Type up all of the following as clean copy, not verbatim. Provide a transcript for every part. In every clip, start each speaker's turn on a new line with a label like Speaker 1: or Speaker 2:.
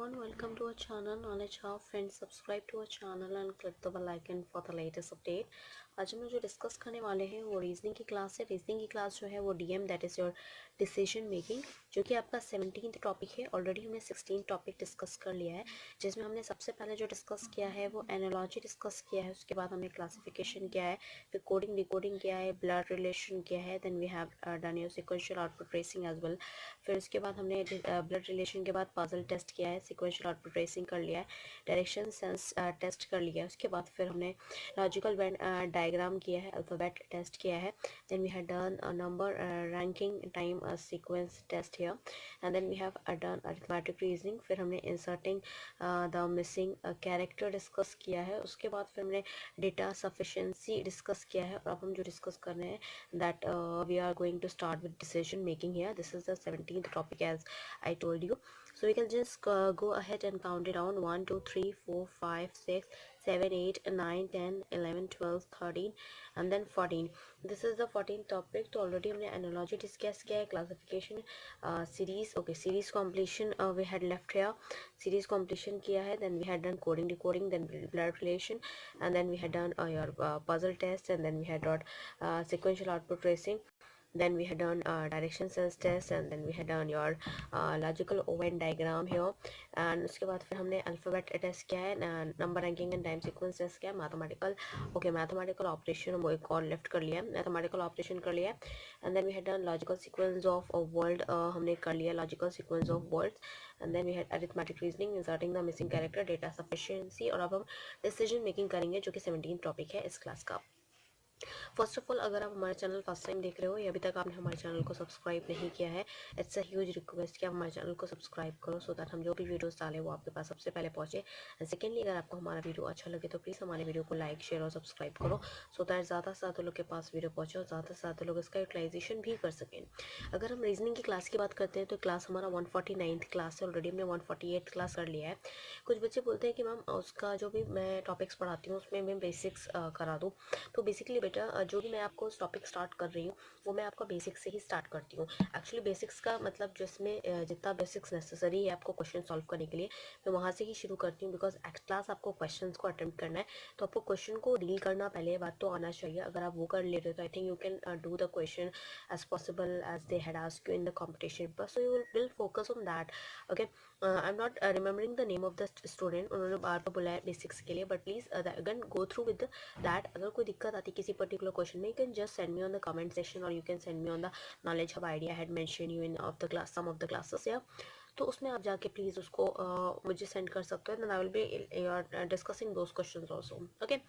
Speaker 1: everyone, welcome to our channel Knowledge Hub. Friends, subscribe to our channel and click the bell icon for the latest update. आज हम लोग जो discuss करने वाले हैं वो रीजनिंग की क्लास है। रीजनिंग की क्लास जो है वो DM that is your decision making, जो कि आपका 17th टॉपिक है। ऑलरेडी हमने 16 टॉपिक डिस्कस कर लिया है, जिसमें हमने सबसे पहले जो डिस्कस किया है वो एनालॉजी डिस्कस किया है। उसके बाद हमने क्लासिफिकेशन किया है, फिर कोडिंग डिकोडिंग किया है, ब्लड रिलेशन किया है, then we have done your sequential output tracing as well. फिर उसके बाद हमने ब्लड रिलेशन के बाद पजल टेस्ट किया है, सिक्वेंशियल आउटपुट ट्रेसिंग कर लिया है, डायरेक्शन सेंस टेस्ट कर लिया है। उसके बाद फिर हमने लॉजिकल डायग्राम किया है, अल्फ़ाबेट टेस्ट किया है, then we have done number ranking time sequence test here, and then we have done arithmetic reasoning. फिर हमने inserting the missing character discuss किया है। उसके बाद फिर हमने डेटा सफिशिएंसी डिस्कस किया है। और अब हम जो डिस्कस कर रहे हैं that we are going to start with decision making here. This is the 17th topic as I told you. So we can just go ahead and count it down: 1 2 3 4 5 6 7 8 9 10 11 12 13 and then 14. This is the 14th topic. तो already हमने analogy discuss किया है, classification, series, okay, series completion we had left here, series completion किया है, then we had done coding decoding, then blood relation, and then we had done your puzzle test, and then we had dot sequential output tracing. Then we had done direction sense test, and then we had done your logical Venn diagram here. And उसके बाद फिर हमने alphabet test किया है, number ranking and time sequence test किया है, mathematical, okay, mathematical operation वो एक और लेफ्ट कर लिया है, मैथमेटिकल ऑपरेशन कर लिया है, and then we had done logical sequence of world, हमने कर लिया logical sequence of words, and then we had arithmetic reasoning, inserting the missing character, data sufficiency. और अब हम डिसीजन मेकिंग करेंगे, जो कि 17th टॉपिक है इस क्लास का। फर्स्ट ऑफ ऑल, अगर आप हमारे चैनल फर्स्ट टाइम देख रहे हो या अभी तक आपने हमारे चैनल को सब्सक्राइब नहीं किया है, इट्स अ ह्यूज रिक्वेस्ट कि आप हमारे चैनल को सब्सक्राइब करो, सो दैट हम जो भी वीडियोस डालें वो आपके पास सबसे पहले पहुंचे। एंड सेकेंडली, अगर आपको हमारा वीडियो अच्छा लगे तो प्लीज़ हमारे वीडियो को लाइक, शेयर और सब्सक्राइब करो, सो दैट ज़्यादा से ज़्यादा लोग के पास वीडियो पहुँचे और ज़्यादा से ज़्यादा लोग इसका यूटिलाइजेशन भी कर सकें। अगर हम रीजनिंग की क्लास की बात करते हैं तो क्लास हमारा 149th क्लास है। ऑलरेडी हमने 148th क्लास कर लिया है। कुछ बच्चे बोलते हैं कि मैम उसका जो भी मैं टॉपिक्स पढ़ाती हूँ उसमें मैं बेसिक्स करा दूँ। तो बेसिकली बेटा, जो भी मैं आपको टॉपिक स्टार्ट कर रही हूँ वो मैं आपका बेसिक से ही स्टार्ट करती हूँ। एक्चुअली बेसिक्स का मतलब जिसमें जितना बेसिक्स नेसेसरी है आपको क्वेश्चन सॉल्व करने के लिए, मैं वहाँ से ही शुरू करती हूँ। बिकॉज क्लास आपको क्वेश्चंस को अटेम्प्ट करना है, तो आपको क्वेश्चन को डील करना पहले बात तो आना चाहिए। अगर आप वो कर ले रहे हो तो I think you can do the question as possible as they had asked you in the competition paper, so you will focus on that. Okay, I'm not remembering the name of the student, उन्होंने बार बार बोला है basics के लिए, but please again go through with that. अगर कोई दिक्कत आती किसी पर्टिकुलर क्वेश्चन में, you can just send me on the comment section, और you can send me on the knowledge hub ID I had mention you in of the class, some of the classes, या तो उसमें आप जाके please उसको मुझे send कर सकते हो, then I will be discussing those questions also. Okay,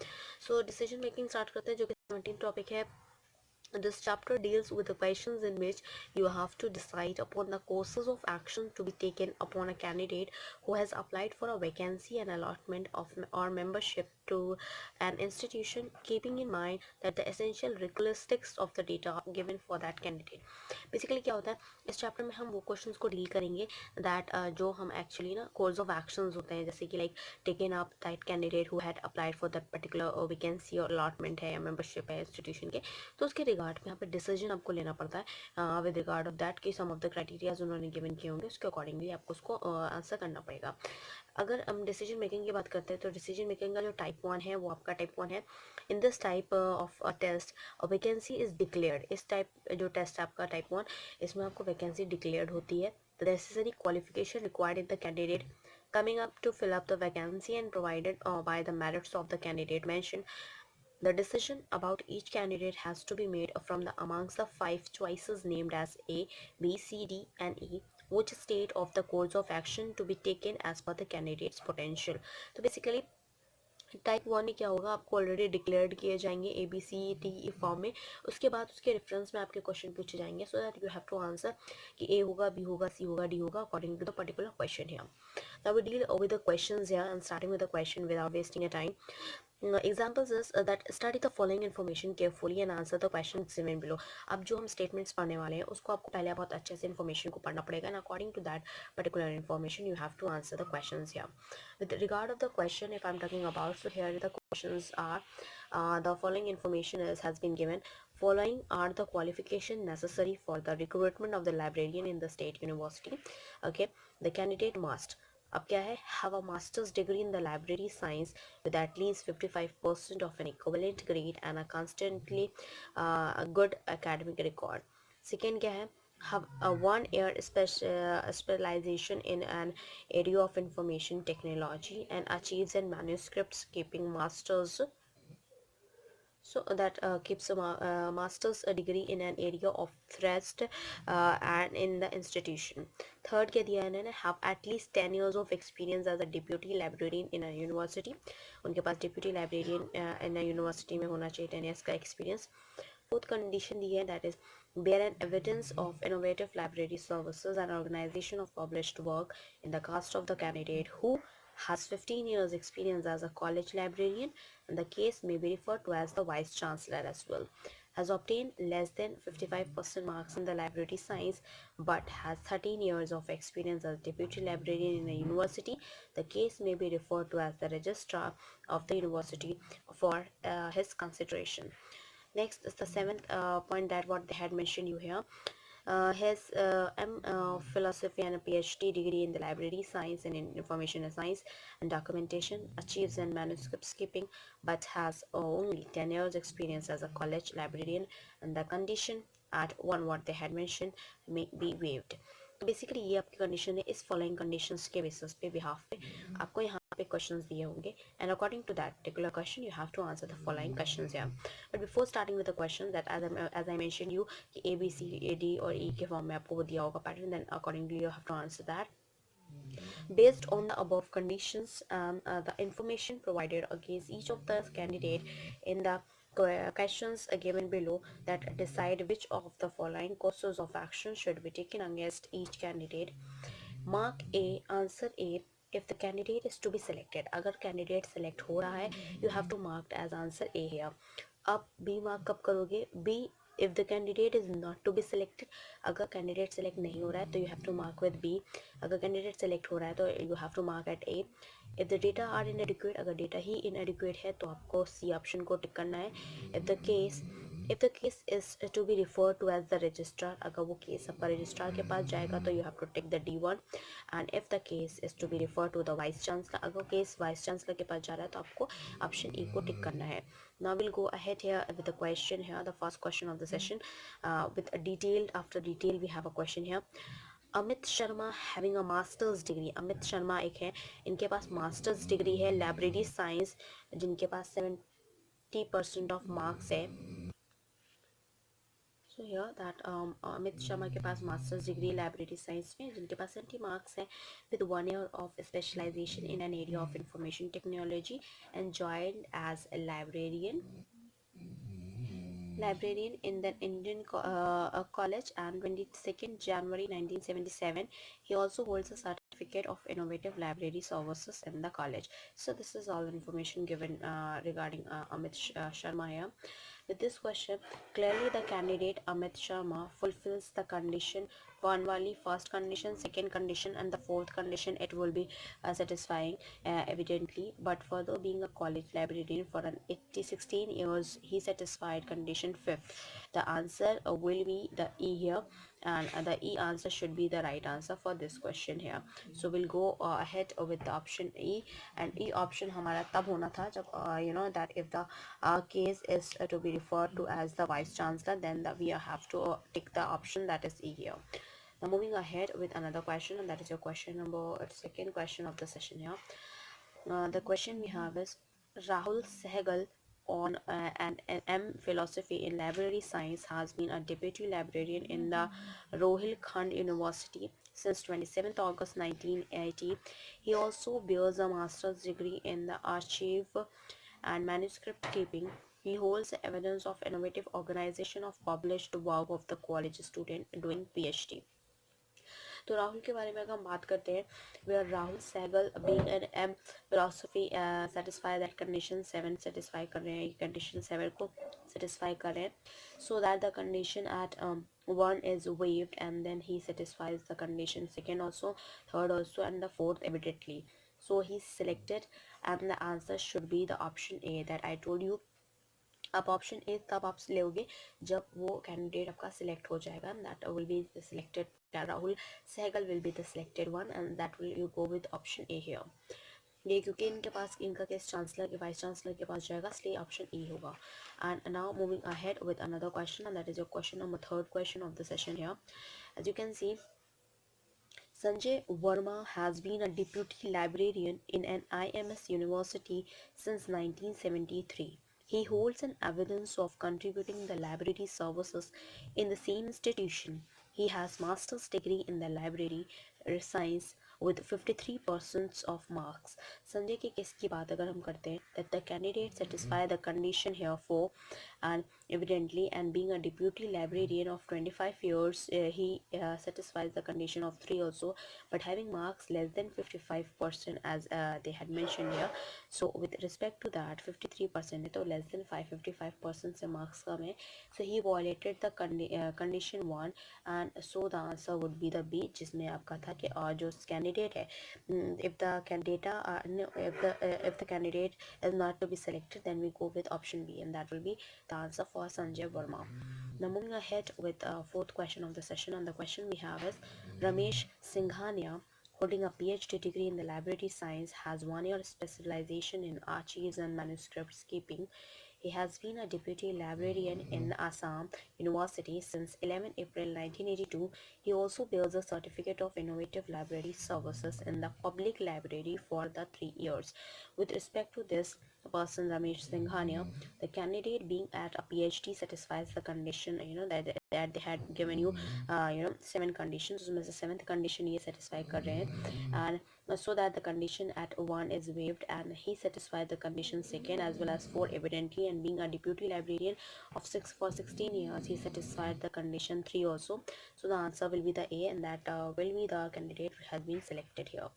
Speaker 1: so decision making start करते हैं, जो कि 17 टॉपिक है। This chapter deals with the questions in which you have to decide upon the courses of action to be taken upon a candidate who has applied for a vacancy and allotment of or membership to an institution, keeping in mind that the essential characteristics of the data given for that candidate. Basically क्या होता है इस chapter में, हम वो questions को deal करेंगे that जो हम एक्चुअली ना कोर्स ऑफ एक्शंस होते हैं, जैसे कि like taken up that candidate who had applied for that particular vacancy और अलॉटमेंट है या मेंबरशिप है इंस्टीट्यूशन के, तो उसके रिगार्ड में यहाँ पे डिसीजन आपको लेना पड़ता है विद रिगार्ड ऑफ दैट कि सम ऑफ द क्राइटेरियाज उन्होंने गिवन किए होंगे, उसके अकॉर्डिंगली आपको उसको आंसर करना पड़ेगा। अगर हम डिसीजन मेकिंग की बात करते हैं तो डिसीजन मेकिंग का जो टाइप 1 है वो आपका टाइप 1 है। In this type of test a vacancy is declared. इस टाइप जो टेस्ट है आपका टाइप 1, इसमें आपको वैकेंसी डिक्लेयर्ड होती है। The necessary qualification required in the candidate coming up to fill up the vacancy and provided by the merits of the candidate mentioned. The decision about each candidate has to be made from the amongst the 5 choices named as A, B, C, D, and E, which state of the course of action to be taken as per the candidate's potential. तो basically type 1 में क्या होगा, आपको already declared किए जाएंगे A B C D E form में। उसके बाद उसके रेफरेंस में आपके क्वेश्चन पूछे जाएंगे, so that you have to answer कि ए होगा, बी होगा, सी होगा, डी होगा, according to the particular question here. Now we deal with the questions here and starting with the question without wasting a time. Examples is that study the following information carefully and answer the questions given below. अब जो हम statements पढ़ने वाले हैं उसको आपको पहले बहुत अच्छे से इन्फॉर्मेशन को पढ़ना पड़ेगा, and according to that particular information you have to answer the questions here. With regard of the question, if I'm talking about, so here the questions are the following information has been given. Following are the qualification necessary for the recruitment of the librarian in the state university. Okay, the candidate must अब क्या है, have a master's degree in the library science with at least 55% of an equivalent grade and a constantly a good academic record. Second क्या है, have a 1 year specialization in an area of information technology and achieves in manuscripts keeping masters, so that keeps a master's degree in an area of thrust and in the institution. Third क्या दिया है इन्होंने, have at least 10 years of experience as a deputy librarian in a university. उनके पास deputy librarian in a university में होना चाहिए 10 years का experience. Fourth condition दी है, that is bear an evidence of innovative library services and organization of published work in the cast of the candidate who has 15 years experience as a college librarian, and the case may be referred to as the vice chancellor as well. Has obtained less than 55% marks in the library science but has 13 years of experience as deputy librarian in a university, the case may be referred to as the registrar of the university for his consideration. Next is the seventh point, that what they had mentioned you here. His philosophy and a PhD degree in the library science and in information science and documentation, achieves in manuscript skipping, but has only 10 years experience as a college librarian, and the condition at one what they had mentioned may be waived. तो basically ये आपकी condition है, इस following conditions के basis पे behalf पे आपको यहाँ पे क्वेश्चंस दिए होंगे, and according to that particular question you have to answer the following questions या. But before starting with the question that as I mention you कि A B C A D और ई के फॉर्म में आपको वो दिया होगा pattern, then accordingly you have to answer that. Based on the above conditions, the information provided against each of the candidate in the questions given below, that decide which of the following courses of action should be taken against each candidate. Mark A, answer A if the candidate is to be selected. अगर candidate select हो रहा है, you have to mark as answer A here. अब B mark कब करोगे? B if the candidate is not to be selected. अगर candidate select नहीं हो रहा है तो you have to mark with B. अगर candidate select हो रहा है तो you have to mark at A. If the data are inadequate, अगर data ही inadequate है तो आपको C option को टिक करना है. If the case is to be referred to as the registrar, अगर वो केस आपका registrar के पास जाएगा तो you have to take the D1. And if the case is to be referred to the vice chancellor, अगर case vice chancellor के पास जा रहा है तो आपको option E को टिक करना है. Now we'll go ahead here with the question here, the first question of the session, with a detailed, after detail we have a question here. Amit Sharma having a masters degree, Amit Sharma एक है, इनके पास masters degree है library science, जिनके पास 70% of marks है. So here that Amit Sharma के पास मास्टर्स डिग्री लाइब्रेरी साइंस में, जिनके पास 70 मार्क्स है, with 1 year of specialisation in an area of information technology and joined as a librarian in the Indian college, and 22nd January 1977 he also holds a certificate of innovative library services in the college. So this is all information given regarding Amit Sharma here. With this question, clearly the candidate Amit Sharma fulfills the condition one wali, first condition, second condition, and the fourth condition it will be satisfying evidently. But further, being a college librarian for an 16 years, he satisfied condition fifth. The answer will be the E here, and the E answer should be the right answer for this question here. So we'll go ahead with the option E, and E option हमारा तब होना था जब you know that if the case is to be referred to as the vice chancellor, then we have to take the option that is E here. Now moving ahead with another question, and that is your question number second question of the session here. The question we have is Rahul Sehgal on an M philosophy in library science has been a deputy librarian in the Rohilkhand University since 27th August 1980. He also bears a master's degree in the archive and manuscript keeping. He holds evidence of innovative organization of published work of the college student doing PhD. तो राहुल के बारे में अगर हम बात करते हैं, where Rahul Sehgal being an M philosophy satisfy that condition 7 satisfy कर रहे हैं, ये कंडीशन 7 को सेटिस्फाई कर रहे हैं, so that the condition at 1 is waived, and then he satisfies the condition second also, third also, and the fourth evidently. So he's selected, and the answer should be the option A that I told you. आप option A तब आप लोगे जब वो candidate आपका select हो जाएगा, that will be the selected, Rahul Sehgal will be the selected one, and that will you go with option A here. ये क्योंकि इनके पास, इनका केस चांसलर के वाइस चांसलर के पास जाएगा, इसलिए ऑप्शन ई होगा। And now moving ahead with another question, and that is your question number third question of the session here. As you can see, Sanjay Verma has been a deputy librarian in an IMS university since 1973. He holds an evidence of contributing the library services in the same institution. He has master's degree in the library science with 53% of marks. Sanjay के case की बात अगर हम करते हैं, that the candidate satisfy the condition here for, and evidently, and being a deputy librarian of 25 years, he satisfies the condition of 3 also, but having marks less than 55% as they had mentioned here. So with respect to that 53% है, तो less than 55% से marks कम है, so he violated the condition 1, and so the answer would be the B, जिसमें आपका था कि जो candidate है, if the candidate no, if the candidate is not to be selected, then we go with option B, and that will be the answer for Sanjay Verma. Now moving ahead with fourth question of the session, and the question we have is, Ramesh Singhania, holding a PhD degree in the library science, has 1 year specialization in archives and manuscripts keeping. He has been a deputy librarian in Assam University since 11 April 1982. He also bears a certificate of innovative library services in the public library for the 3 years. With respect to this person, Ramesh Singhania, the candidate being at a PhD satisfies the condition, that they had given you 7 conditions, उसमें से 7th condition ये satisfy कर रहे हैं, and so that the condition at 1 is waived, and he satisfied the condition 2nd as well as 4 evidently, and being a deputy librarian of 16 years, he satisfied the condition 3 also. So the answer will be the A, and that will be the candidate who has been selected here.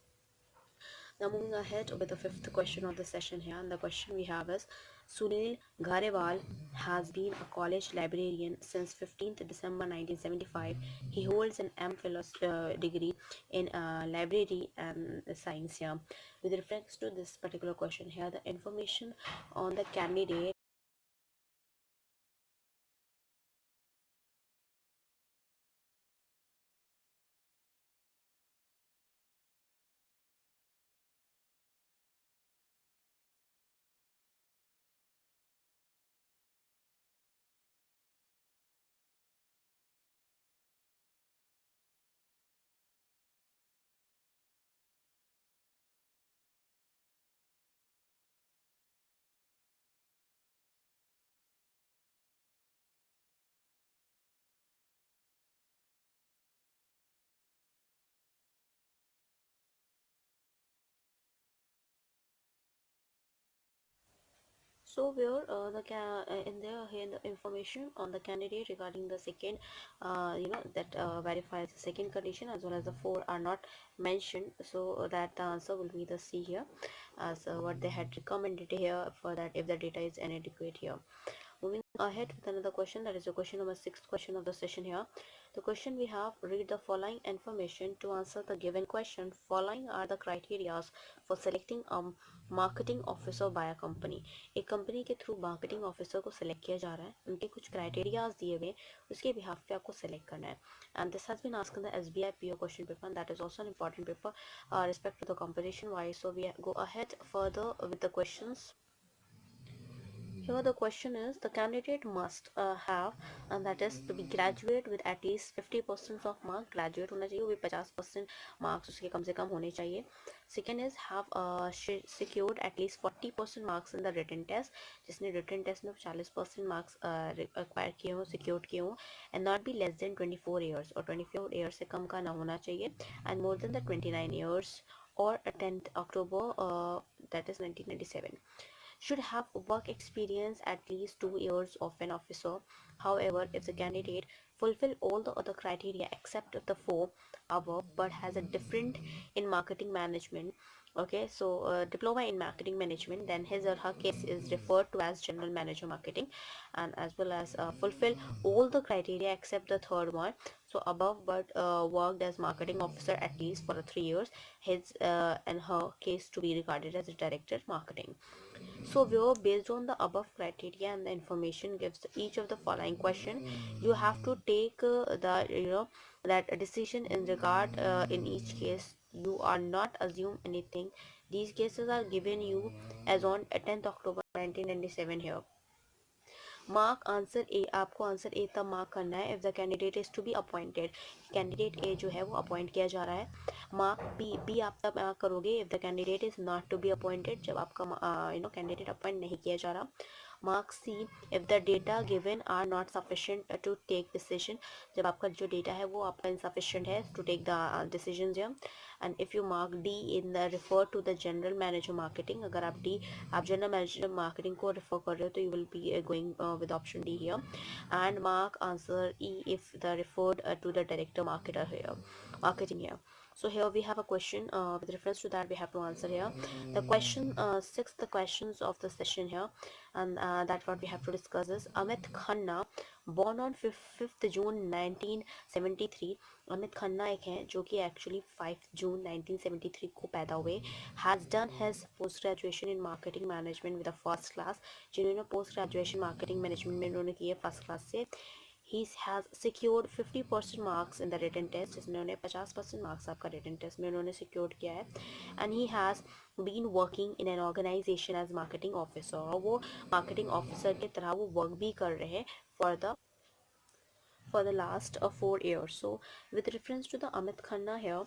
Speaker 1: Now moving ahead with the fifth question of the session here, and the question we have is, Sunil Garewal has been a college librarian since 15th December 1975. He holds an MPhil degree in library and science here. With reference to this particular question here, the information on the candidate So where in there here the information on the candidate regarding the second, that verifies the second condition as well as the 4 are not mentioned, so that the answer will be the C here, as what they had recommended here for that if the data is inadequate here. Moving ahead with another question, that is the question number 6th question of the session here. The question we have, read the following information to answer the given question. Following are the criteria for selecting a marketing officer by a company. एक company के through marketing officer को select किया जा रहा है, उनके कुछ criterias दिए हुए, उसके बिहाफ पे आपको सिलेक्ट करना है, and this has been asked in the SBI PO question paper, and that is also an important paper respect to the competition wise. So we go ahead further with the questions. Here the question is, the candidate must have, and that is to be graduate with at least 50% of mark, graduate होना चाहिए, वो भी 50% marks उसके कम से कम होने चाहिए. Second is have secured at least 40% marks in the written test, जिसने written test में 40% marks acquire किए हो, secured किए हो, and not be less than 24 years, और 24 years से कम का ना होना चाहिए, and more than the 29 years or 10th October that is 1997. Should have work experience at least 2 years of an officer. However, if the candidate fulfill all the other criteria except the 4 above but has a different in marketing management, okay, so diploma in marketing management, then his or her case is referred to as general manager marketing, and as well as fulfill all the criteria except the third one, so above but worked as marketing officer at least for 3 years, his and her case to be regarded as a director marketing. So where based on the above criteria and the information gives each of the following question, you have to take that a decision in regard in each case. You are not assume anything. These cases are given you as on 10th October 1997 here. Mark answer A, आपको answer A तब mark करना है if the candidate is to be appointed, candidate A जो है वो appoint किया जा रहा है। मार्क बी, बी आप तब मार्क करोगे if the candidate is not to be appointed, जब आपका कैंडिडेट अपॉइंट नहीं किया जा रहा। Mark C if the data given are not sufficient to take decision, जब आपका जो डेटा है वो आपका इनसफिशिएंट है to take the decision. And if you mark D in the refer to the general manager marketing, अगर आप D आप जनरल मैनेजर मार्केटिंग को रिफर कर रहे हो तो you will be going with option D here, and mark answer E if the referred to the director marketing here. So here we have a question with reference to that we have to answer here. The question sixth questions of the session here, and that what we have to discuss is Amit Khanna, born on 5th June 1973। Amit Khanna एक हैं जो कि actually 5 जून 1973 को पैदा हुए। Has done has post graduation in marketing management with a first class, जिन्होंने post graduation marketing management में उन्होंने की है फर्स्ट क्लास से। He has secured 50% marks in the written test, जिसमें उन्होंने 50% मार्क्स आपका रिटन टेस्ट में उन्होंने सिक्योर किया है। And he has been working in an organisation as marketing officer, और वो मार्केटिंग ऑफिसर की तरह वो वर्क भी कर रहे हैं for the last 4 years. So with reference to the Amit Khanna here,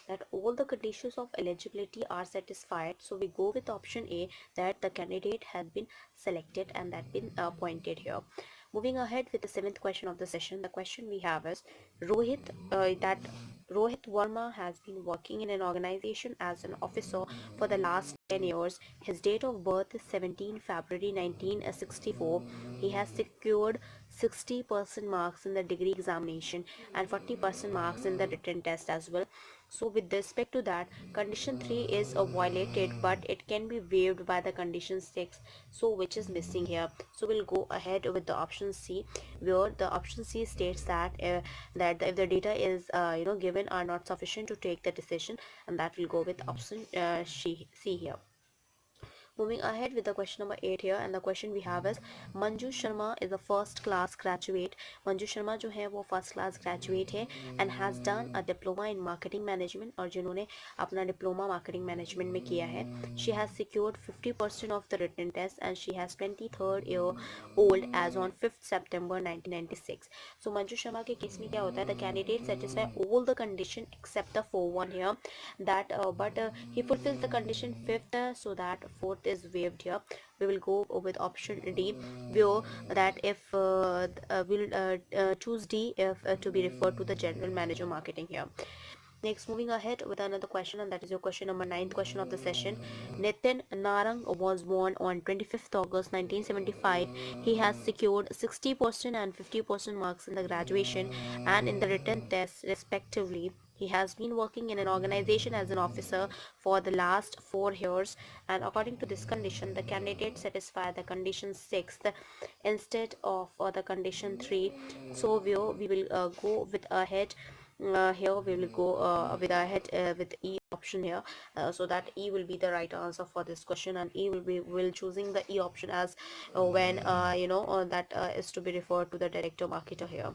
Speaker 1: that all the conditions of eligibility are satisfied, so we go with option A, that the candidate has been selected and that been appointed here. Moving ahead with the 7th question of the session, the question we have is Rohit Verma has been working in an organization as an officer for the last 10 years. His date of birth is 17 February 1964. He has secured 60% marks in the degree examination and 40% marks in the written test as well. So with respect to that, condition 3 is violated, but it can be waived by the condition 6, so which is missing here. So we'll go ahead with the option C, where the option C states that if the data is given are not sufficient to take the decision, and that will go with option C here. Moving ahead with the question number 8 here, and the question we have is Manju Sharma is a first class graduate. Manju Sharma जो है वो first class graduate है and has done a diploma in marketing management, और जिन्होंने अपना diploma marketing management में किया है। She has secured 50% of the written test and she has 23rd year old as on 5th September 1996. So Manju Sharma के case में क्या होता है, the candidate satisfy all the condition except the 4th one here, that but he fulfills the condition 5th, so that 4th is waived here. We will go with option D, where that if we'll choose D if to be referred to the general manager marketing here. Next, moving ahead with another question, and that is your question number 9th question of the session. Nitin Narang was born on 25th August 1975. He has secured 60% and 50% marks in the graduation and in the written test respectively. He has been working in an organization as an officer for the last 4 years, and according to this condition, the candidate satisfy the condition 6 instead of the condition 3. So we will go with ahead. Here we will go with ahead with E option here, so that E will be the right answer for this question, and E will choosing the E option as when that is to be referred to the director marketer here.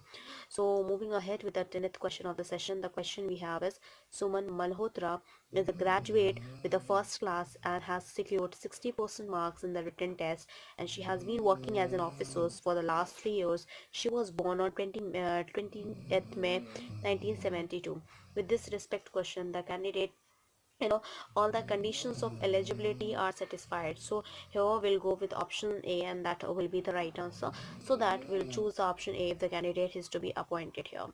Speaker 1: So moving ahead with the 10th question of the session, the question we have is Suman Malhotra is a graduate with the first class and has secured 60% marks in the written test, and she has been working as an officer for the last 3 years. She was born on 20th May 1972. With this respect question, the candidate all the conditions of eligibility are satisfied, so here we'll go with option A, and that will be the right answer, so that we'll choose the option A if the candidate is to be appointed here.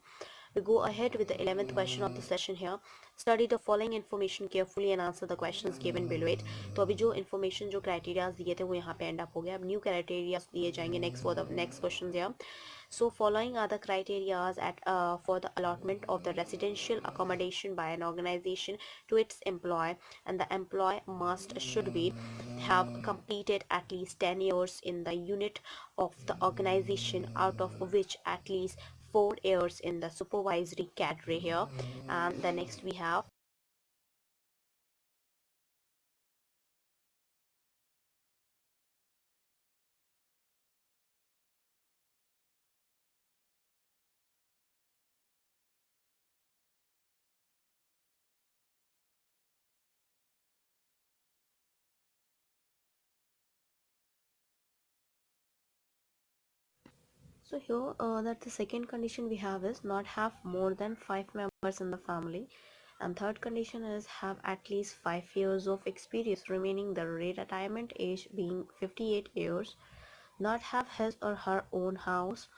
Speaker 1: We go ahead with the 11th question of the session here. Study the following information carefully and answer the questions given below it. तो अभी जो information जो criteria दिए थे वो यहाँ पे end up हो गया। अब new criteria दिए जाएंगे next for the next questions here. So following are the criteria for the allotment of the residential accommodation by an organization to its employee, and the employee should be have completed at least 10 years in the unit of the organization, out of which at least 4 years in the supervisory cadre here. And the next we have So here that the second condition we have is not have more than 5 members in the family, and third condition is have at least 5 years of experience remaining the retirement age being 58 years, not have his or her own house,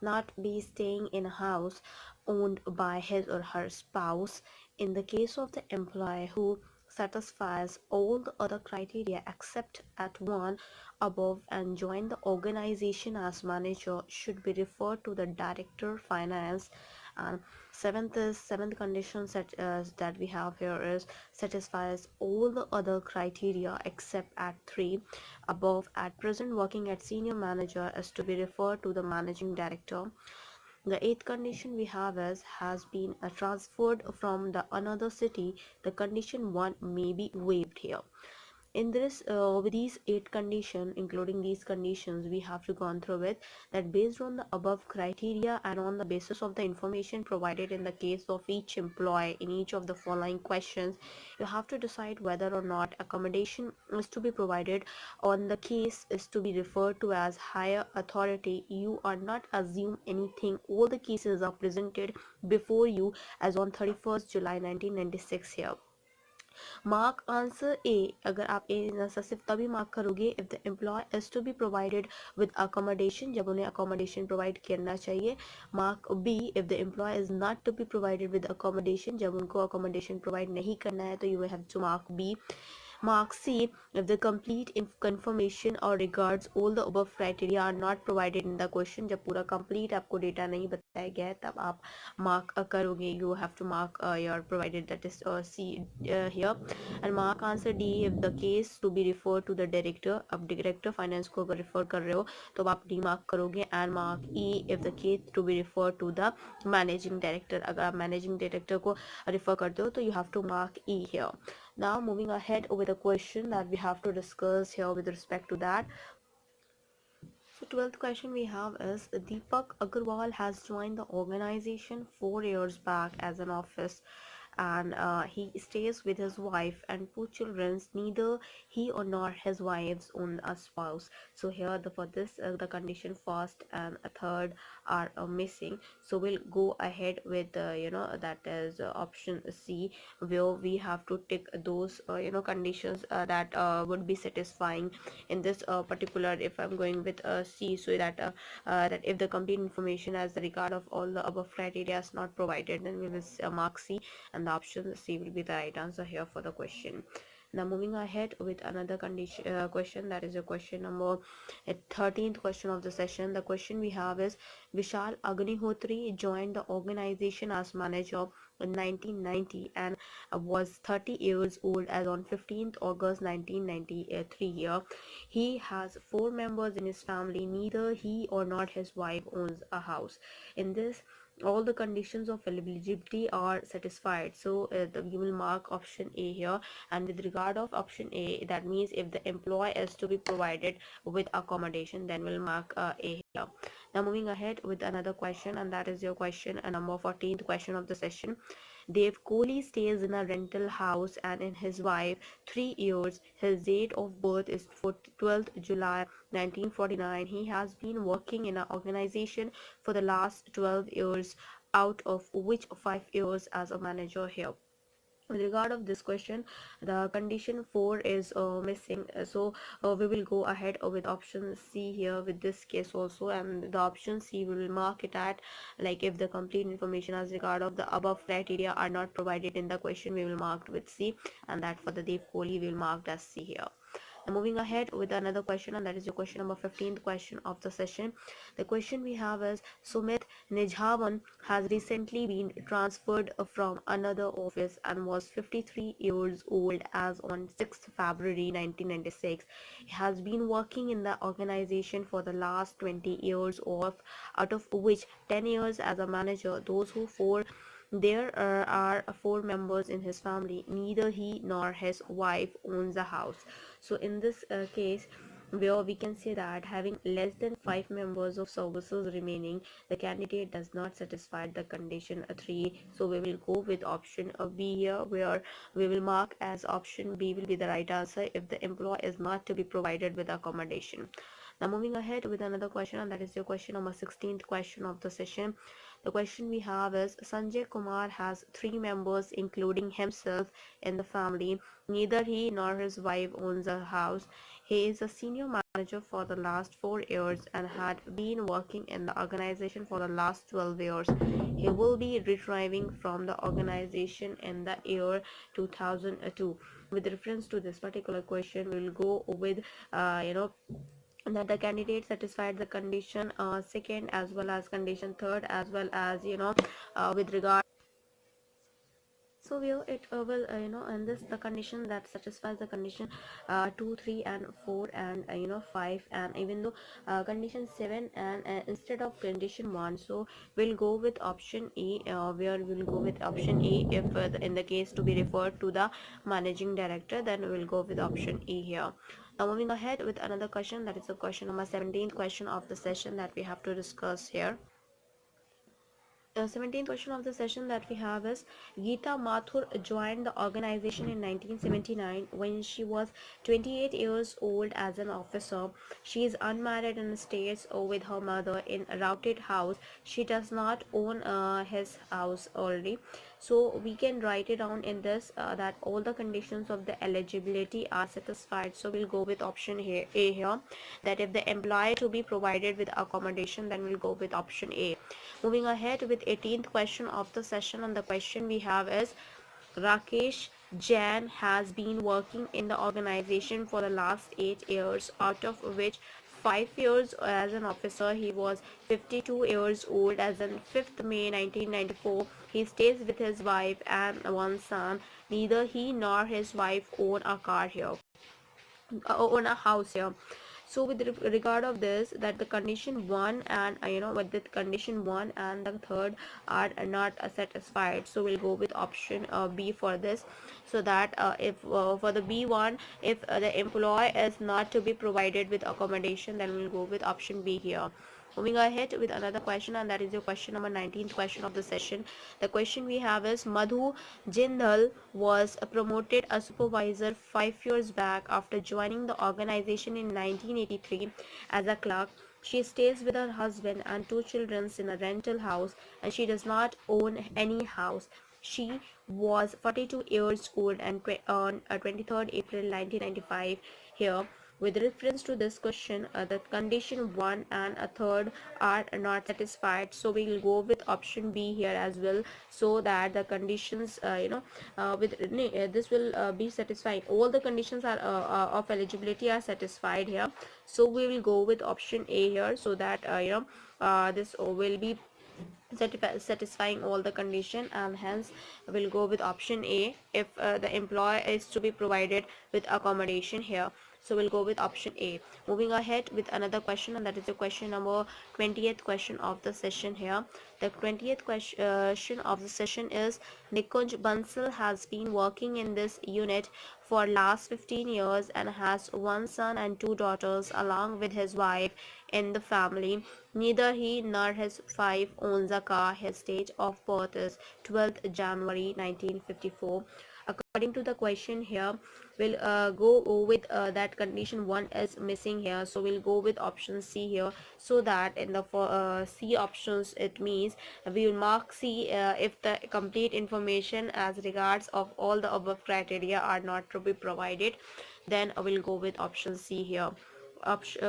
Speaker 1: not be staying in a house owned by his or her spouse. In the case of the employee who satisfies all the other criteria except at one above and join the organization as manager, should be referred to the director finance. And seventh condition such as that we have here is satisfies all the other criteria except at 3 above, at present working at senior manager, is to be referred to the managing director. The eighth condition we have is has been transferred from the another city. The condition 1 may be waived here. In this with these 8 conditions, including these conditions, we have to go through with that based on the above criteria and on the basis of the information provided in the case of each employee in each of the following questions, you have to decide whether or not accommodation is to be provided. On the case is to be referred to as higher authority, you are not assume anything, all the cases are presented before you as on 31st July 1996 here. Mark answer A, अगर आप A answer सिर्फ तभी mark करोगे if the employ is to be provided with accommodation, जब उन्हें accommodation provide करना चाहिए. Mark B if the employ is not to be provided with accommodation, जब उनको अकोमोडेशन प्रोवाइड नहीं करना है तो you have to mark B. Mark C, if the complete confirmation or regards all the above criteria are not provided in the question. जब पूरा complete आपको data नहीं बताया गया है तब आप mark करोगे. You have to mark your provided, that is C here. And mark answer D if the case to be referred to the director. अब director finance को अगर refer कर रहे हो तो आप D mark करोगे. And mark E if the case to be referred to the managing director. अगर आप managing director को refer करते हो तो you have to mark E here. Now moving ahead with a question that we have to discuss here with respect to that. So 12th question we have is Deepak Agarwal has joined the organization 4 years back as an office, and he stays with his wife and 2 children. Neither he or nor his wives own a spouse. So here for this the condition first and a third are missing. So we'll go ahead with that is option C, where we have to tick those conditions that would be satisfying in this particular. If I'm going with C, so that if the complete information as the regard of all the above criteria is not provided, then we will mark C, and the option C will be the right answer here for the question. Now moving ahead with another condition question, that is a question number 13th question of the session. The question we have is Vishal Agnihotri joined the organization as manager in 1990 and was 30 years old as on 15th August 1993 here. He has 4 members in his family. Neither he or not his wife owns a house. In this, all the conditions of eligibility are satisfied, so you will mark option A here. And with regard of option A, that means if the employee is to be provided with accommodation, then we'll mark A here. Now moving ahead with another question, and that is your question number 14th question of the session. Dave Kohli stays in a rental house and in his wife 3 years. His date of birth is 12th July 1949. He has been working in an organization for the last 12 years, out of which 5 years as a manager here. With regard of this question, the condition 4 is missing, so we will go ahead with option C here with this case also. And the option C, we will mark it at like if the complete information as regard of the above criteria are not provided in the question, we will mark with C, and that for the Dev Kohli we will mark as C here. Now moving ahead with another question, and that is your question number 15th question of the session. The question we have is Sumit Nijhawan has recently been transferred from another office and was 53 years old as on 6th February 1996. He has been working in the organization for the last 20 years out of which 10 years as a manager. Those who there are 4 members in his family. Neither he nor his wife owns a house. So in this case, where we can say that having less than 5 members of services remaining, the candidate does not satisfy the condition 3. So we will go with option B here, where we will mark as option B will be the right answer if the employee is not to be provided with accommodation. Now moving ahead with another question, and that is your question number 16th question of the session. The question we have is, Sanjay Kumar has three members including himself in the family. Neither he nor his wife owns a house. He is a senior manager for the last 4 years and had been working in the organization for the last 12 years. He will be retiring from the organization in the year 2002. With reference to this particular question, we will go with that the candidate satisfied the condition second as well as condition third, as well as with regard. So here it will and this the condition that satisfies the condition 2 3 and 4 and 5, and even though condition 7, and instead of condition 1, so we'll go with option E, where we'll go with option E if in the case to be referred to the managing director, then we'll go with option E here. Now moving ahead with another question, that is the question number 17th question of the session that we have to discuss here. The 17th question of the session that we have is, Geeta Mathur joined the organization in 1979 when she was 28 years old as an officer. She is unmarried and stays with her mother in a routed house. She does not own his house already. So we can write it down in this that all the conditions of the eligibility are satisfied. So we'll go with option here, A here, that if the employer to be provided with accommodation, then we'll go with option A. Moving ahead with 18th question of the session, and the question we have is, Rakesh Jain has been working in the organization for the last 8 years, out of which 5 years as an officer. He was 52 years old as on 5th May 1994. He stays with his wife and one son. Neither he nor his wife own a car here, own a house here. So with regard of this, that the condition 1 and with the condition 1 and the third are not satisfied, so we'll go with option B for this. So that if for the B1, if the employee is not to be provided with accommodation, then we'll go with option B here. Moving ahead with another question, and that is your question number 19th question of the session. The question we have is, Madhu Jindal was promoted a supervisor 5 years back after joining the organization in 1983 as a clerk. She stays with her husband and two children in a rental house, and she does not own any house. She was 42 years old and on 23rd April 1995 here. With reference to this question, the condition 1 and a third are not satisfied, so we will go with option B here as well, so that the conditions this will be satisfying. All the conditions are of eligibility are satisfied here, so we will go with option A here, so that this will be satisfying all the condition, and hence we'll go with option A if the employer is to be provided with accommodation here. So we'll go with option A. Moving ahead with another question, and that is the question number 20th question of the session here. The 20th question of the session is, Nikunj Bansal has been working in this unit for last 15 years and has one son and two daughters along with his wife in the family. Neither he nor his wife owns a car. His date of birth is 12th January 1954. According to the question here, we'll go with that condition 1 is missing here, so we'll go with option C here, so that in the C options, it means we will mark C if the complete information as regards of all the above criteria are not to be provided, then we'll go with option C here.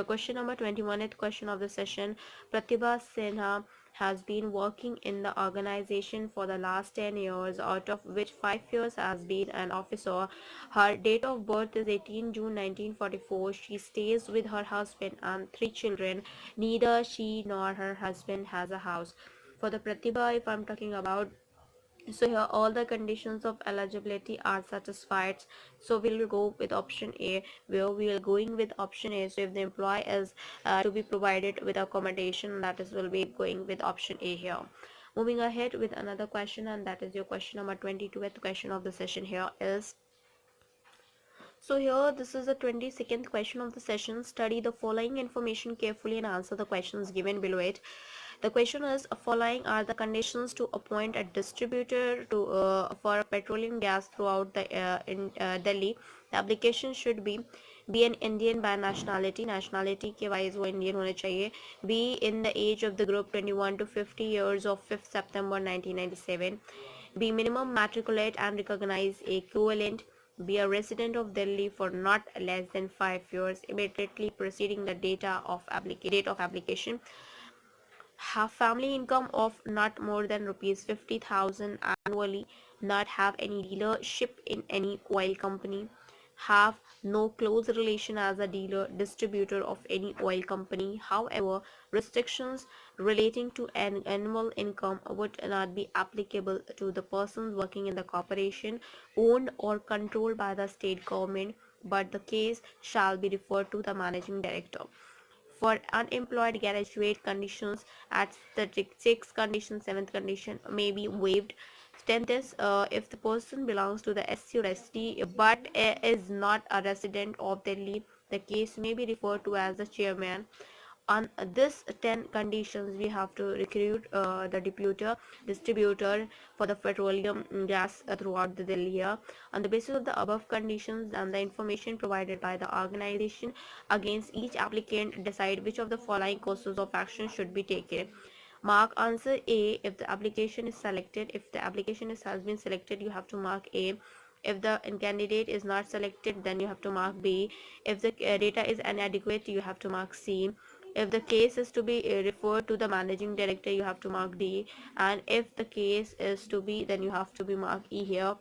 Speaker 1: Question number 21th question of the session. Pratibha Sinha has been working in the organization for the last 10 years, out of which 5 years has been an officer. Her date of birth is 18 June 1944. She stays with her husband and three children. Neither she nor her husband has a house. For the Pratibha, if I'm talking about, so here all the conditions of eligibility are satisfied, so we will go with option A, where we are going with option A. So if the employee is to be provided with accommodation, that is will be going with option A here. Moving ahead with another question, and that is your question number 22nd question of the session here is, so here this is the 22nd question of the session. Study the following information carefully and answer the questions given below it. The question is, following are the conditions to appoint a distributor to for petroleum gas throughout the in Delhi. The application should be be an Indian by nationality, nationality के wise वो Indian होने चाहिए. Be in the age of the group 21 to 50 years of 5th September 1997. Be minimum matriculate and recognize equivalent. Be a resident of Delhi for not less than 5 years immediately preceding the date of application. Have family income of not more than rupees 50,000 annually. Not have any dealership in any oil company. Have no close relation as a dealer distributor of any oil company. However, restrictions relating to an annual income would not be applicable to the persons working in the corporation owned or controlled by the state government, but the case shall be referred to the managing director. For unemployed graduate, conditions at the sixth condition, seventh condition may be waived. Tenth is if the person belongs to the SC or ST but is not a resident of Delhi, the case may be referred to as the chairman. On this 10 conditions, we have to recruit the distributor for the petroleum gas throughout the Delhi here. On the basis of the above conditions and the information provided by the organization against each applicant, decide which of the following courses of action should be taken. Mark answer A if the application is selected. If the application has been selected, you have to mark A. If the candidate is not selected, then you have to mark B. If the data is inadequate, you have to mark C. If the case is to be referred to the managing director, you have to mark D. And if the case is to be, then you have to be mark E here.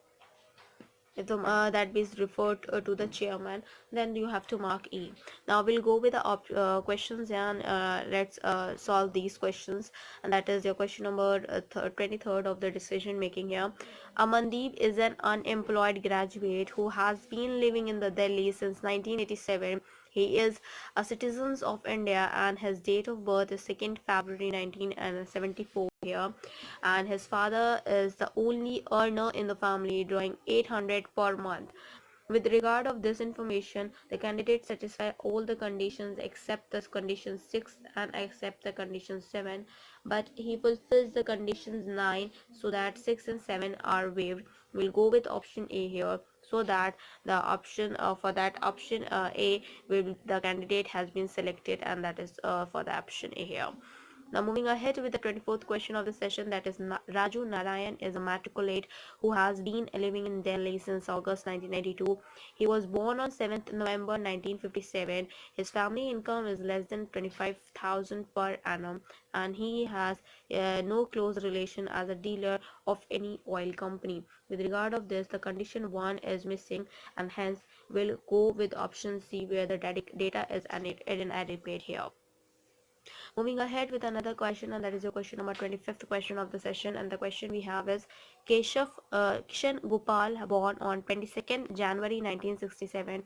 Speaker 1: If that is referred to the chairman, then you have to mark E. Now we'll go with the questions, and let's solve these questions. And that is your question number 23rd of the decision making here. Amandeep is an unemployed graduate who has been living in the Delhi since 1987. He is a citizen of India and his date of birth is 2nd February 1974 here, and his father is the only earner in the family, drawing 800 per month. With regard of this information, the candidate satisfy all the conditions except the condition 6 and except the condition 7, but he fulfills the conditions 9, so that 6 and 7 are waived. We'll go with option A here, so that the option for that option A will the candidate has been selected, and that is for the option A here. Now moving ahead with the 24th question of the session, that is Raju Narayan is a matriculate who has been living in Delhi since August 1992. He was born on 7th November 1957. His family income is less than 25,000 per annum, and he has no close relation as a dealer of any oil company. With regard of this, the condition 1 is missing, and hence we'll go with option C, where the data is inadequate here. Moving ahead with another question, and that is your question number 25th question of the session. And the question we have is Kishan Gopal, born on 22nd January 1967,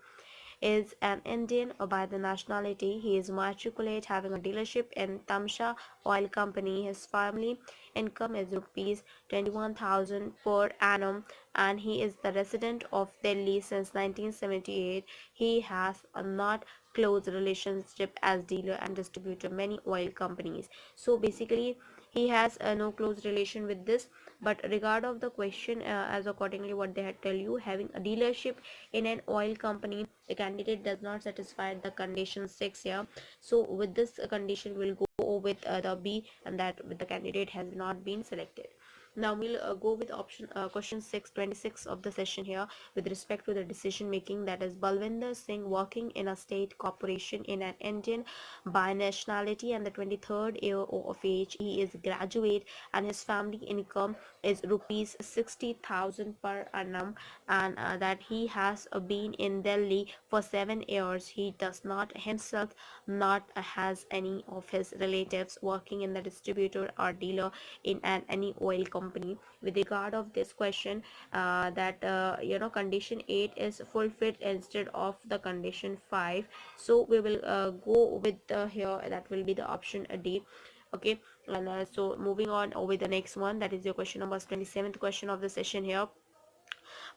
Speaker 1: is an Indian by the nationality. He is matriculate having a dealership in Tamsha Oil Company. His family income is rupees 21,000 per annum, and he is the resident of Delhi since 1978. He has a not close relationship as dealer and distributor many oil companies. So basically he has no close relation with this. But regard of the question, as accordingly what they had tell you, having a dealership in an oil company, the candidate does not satisfy the condition 6 here. So with this condition we'll go with the B, and that with the candidate has not been selected. Now we'll go with option question 626 of the session here, with respect to the decision making. That is Balwinder Singh, working in a state corporation in an Indian by nationality and the 23rd year of age. He is graduate and his family income is rupees 60,000 per annum, and that he has been in Delhi for 7 years. He does not himself not has any of his relatives working in the distributor or dealer in any oil company. With regard of this question, that condition 8 is fulfilled instead of the condition 5, so we will go with here, that will be the option D. Okay, and so moving on with the next one, that is your question number 27th question of the session here.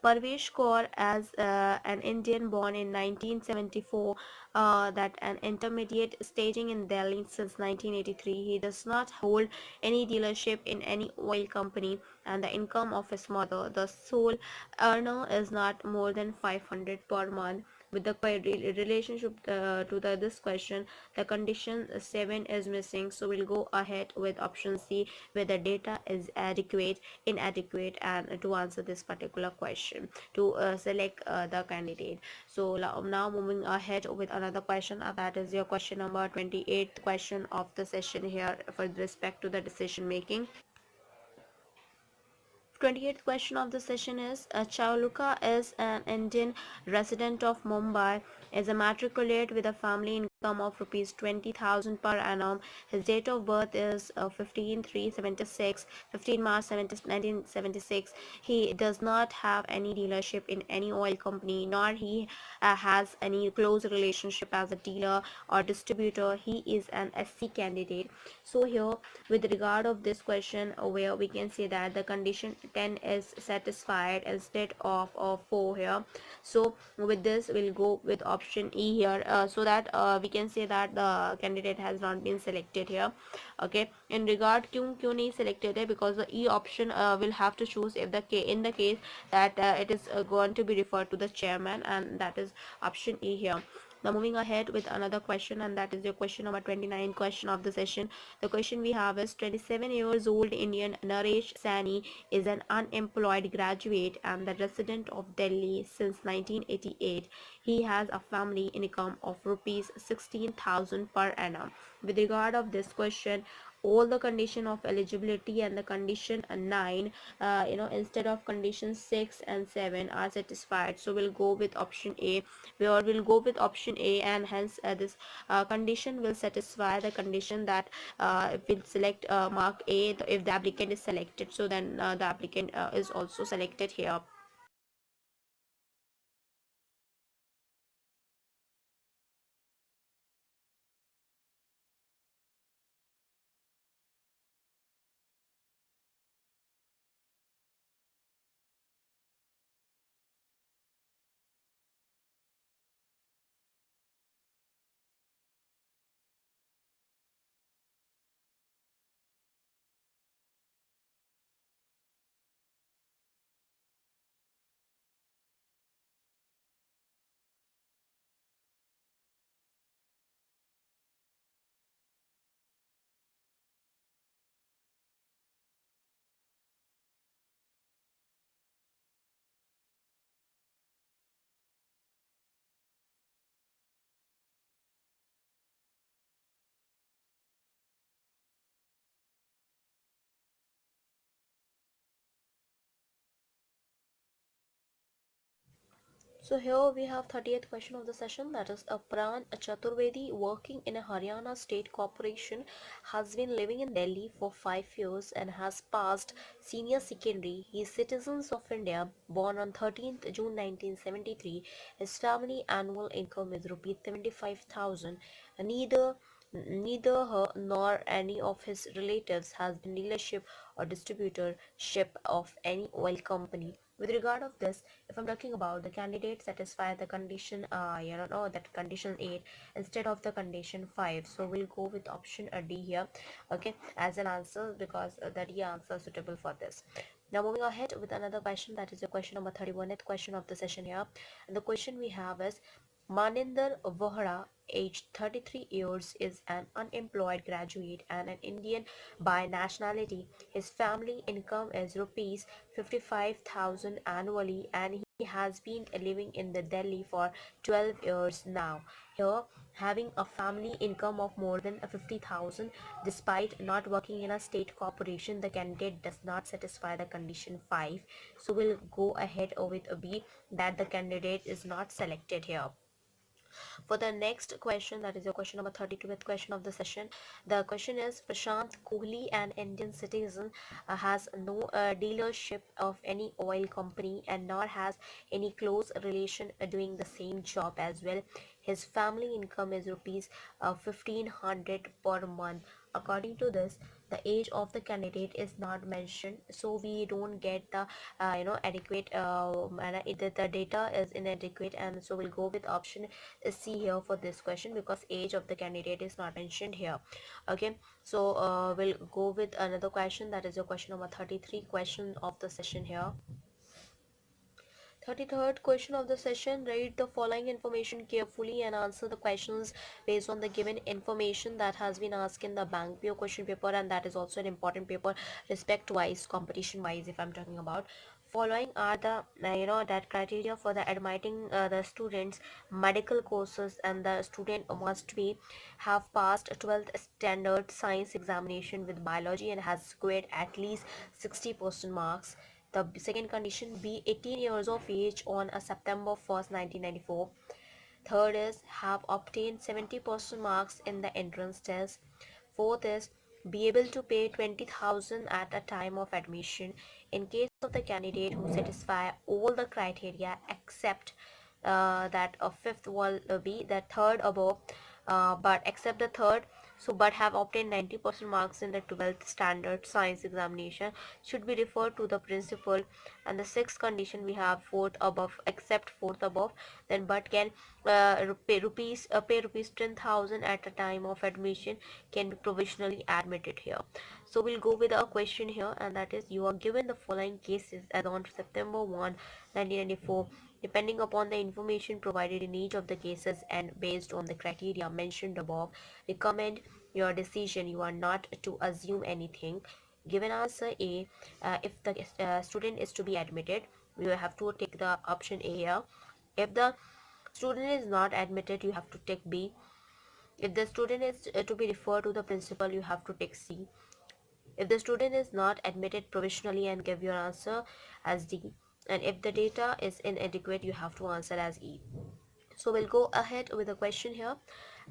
Speaker 1: Parvesh Kaur, as an Indian born in 1974, that an intermediate staging in Delhi since 1983. He does not hold any dealership in any oil company, and the income of his mother, the sole earner, is not more than 500 per month. with the relationship to this question, the condition 7 is missing, so we'll go ahead with option C, where the data is adequate, inadequate, and to answer this particular question, to select the candidate. So now moving ahead with another question, that is your question number 28th question of the session here for respect to the decision making. 28th question of the session is, Chauluka is an Indian resident of Mumbai, is a matriculate with a family income of rupees 20,000 per annum. His date of birth is 15/3/76, 15 March 1976. He does not have any dealership in any oil company, nor he has any close relationship as a dealer or distributor. He is an SC candidate. So here, with regard of this question, where we can say that the condition 10 is satisfied instead of 4 here. So with this, we'll go with option E here, so that we can say that the candidate has not been selected here. Okay, in regard क्यों नहीं selected है, because the E option will have to choose if the in the case that it is going to be referred to the chairman, and that is option E here. Now moving ahead with another question, and that is your question number 29 question of the session. The question we have is, 27 years old Indian Naresh Sani is an unemployed graduate and the resident of Delhi since 1988. He has a family income of rupees 16,000 per annum. With regard of this question, all the condition of eligibility and the condition 9, instead of condition 6 and 7 are satisfied. So we'll go with option A, where we'll go with option A, and hence this condition will satisfy the condition that if we select mark A, if the applicant is selected, so then the applicant is also selected here. So here we have 30th question of the session, that is, a Pran Chaturvedi working in a Haryana state corporation has been living in Delhi for 5 years and has passed senior secondary. He is citizens of India, born on 13th June 1973. His family annual income is rupees 75,000. Neither her nor any of his relatives has been dealership or distributorship of any oil company. With regard of this, if I'm talking about the candidate satisfy the condition, no, that condition 8 instead of the condition 5. So we'll go with option D here, okay, as an answer, because the D answer is suitable for this. Now moving ahead with another question, that is your question number 31st question of the session here. And the question we have is, Maninder Vohra, aged 33 years, is an unemployed graduate and an Indian by nationality. His family income is rupees 55,000 annually, and he has been living in the Delhi for 12 years now. Here, having a family income of more than 50,000 despite not working in a state corporation, the candidate does not satisfy the condition 5. So we'll go ahead with a B, that the candidate is not selected here. For the next question, that is your question number 32th question of the session. The question is, Prashant Kohli, an Indian citizen, has no dealership of any oil company and nor has any close relation doing the same job as well. His family income is rupees 1500 per month. According to this, the age of the candidate is not mentioned, so we don't get the adequate the data is inadequate, and so we'll go with option C here for this question, because age of the candidate is not mentioned here. Okay, so we'll go with another question, that is your question number 33 question of the session here. 33rd question of the session. Read the following information carefully and answer the questions based on the given information that has been asked in the bank PO question paper, and that is also an important paper respect wise, competition wise, if I'm talking about. Following are the that criteria for the admitting the students medical courses, and the student must be have passed 12th standard science examination with biology and has scored at least 60% marks. The second condition, be 18 years of age on a September 1st, 1994. Third is have obtained 70% marks in the entrance test. Fourth is be able to pay 20,000 at a time of admission in case of the candidate who satisfy all the criteria except that a fifth will be the third above, but except the third, so but have obtained 90% marks in the 12th standard science examination should be referred to the principal. And the sixth condition, we have fourth above except fourth above, then but can pay rupees 10,000 at a time of admission, can be provisionally admitted here. So we'll go with a question here, and that is, you are given the following cases as on September 1, 1994. Depending upon the information provided in each of the cases and based on the criteria mentioned above, recommend your decision. You are not to assume anything. Given answer A, if the student is to be admitted, you have to take the option A here. If the student is not admitted, you have to take B. If the student is to be referred to the principal, you have to take C. If the student is not admitted provisionally, and give your answer as D. And if the data is inadequate, you have to answer as E. So we'll go ahead with the question here,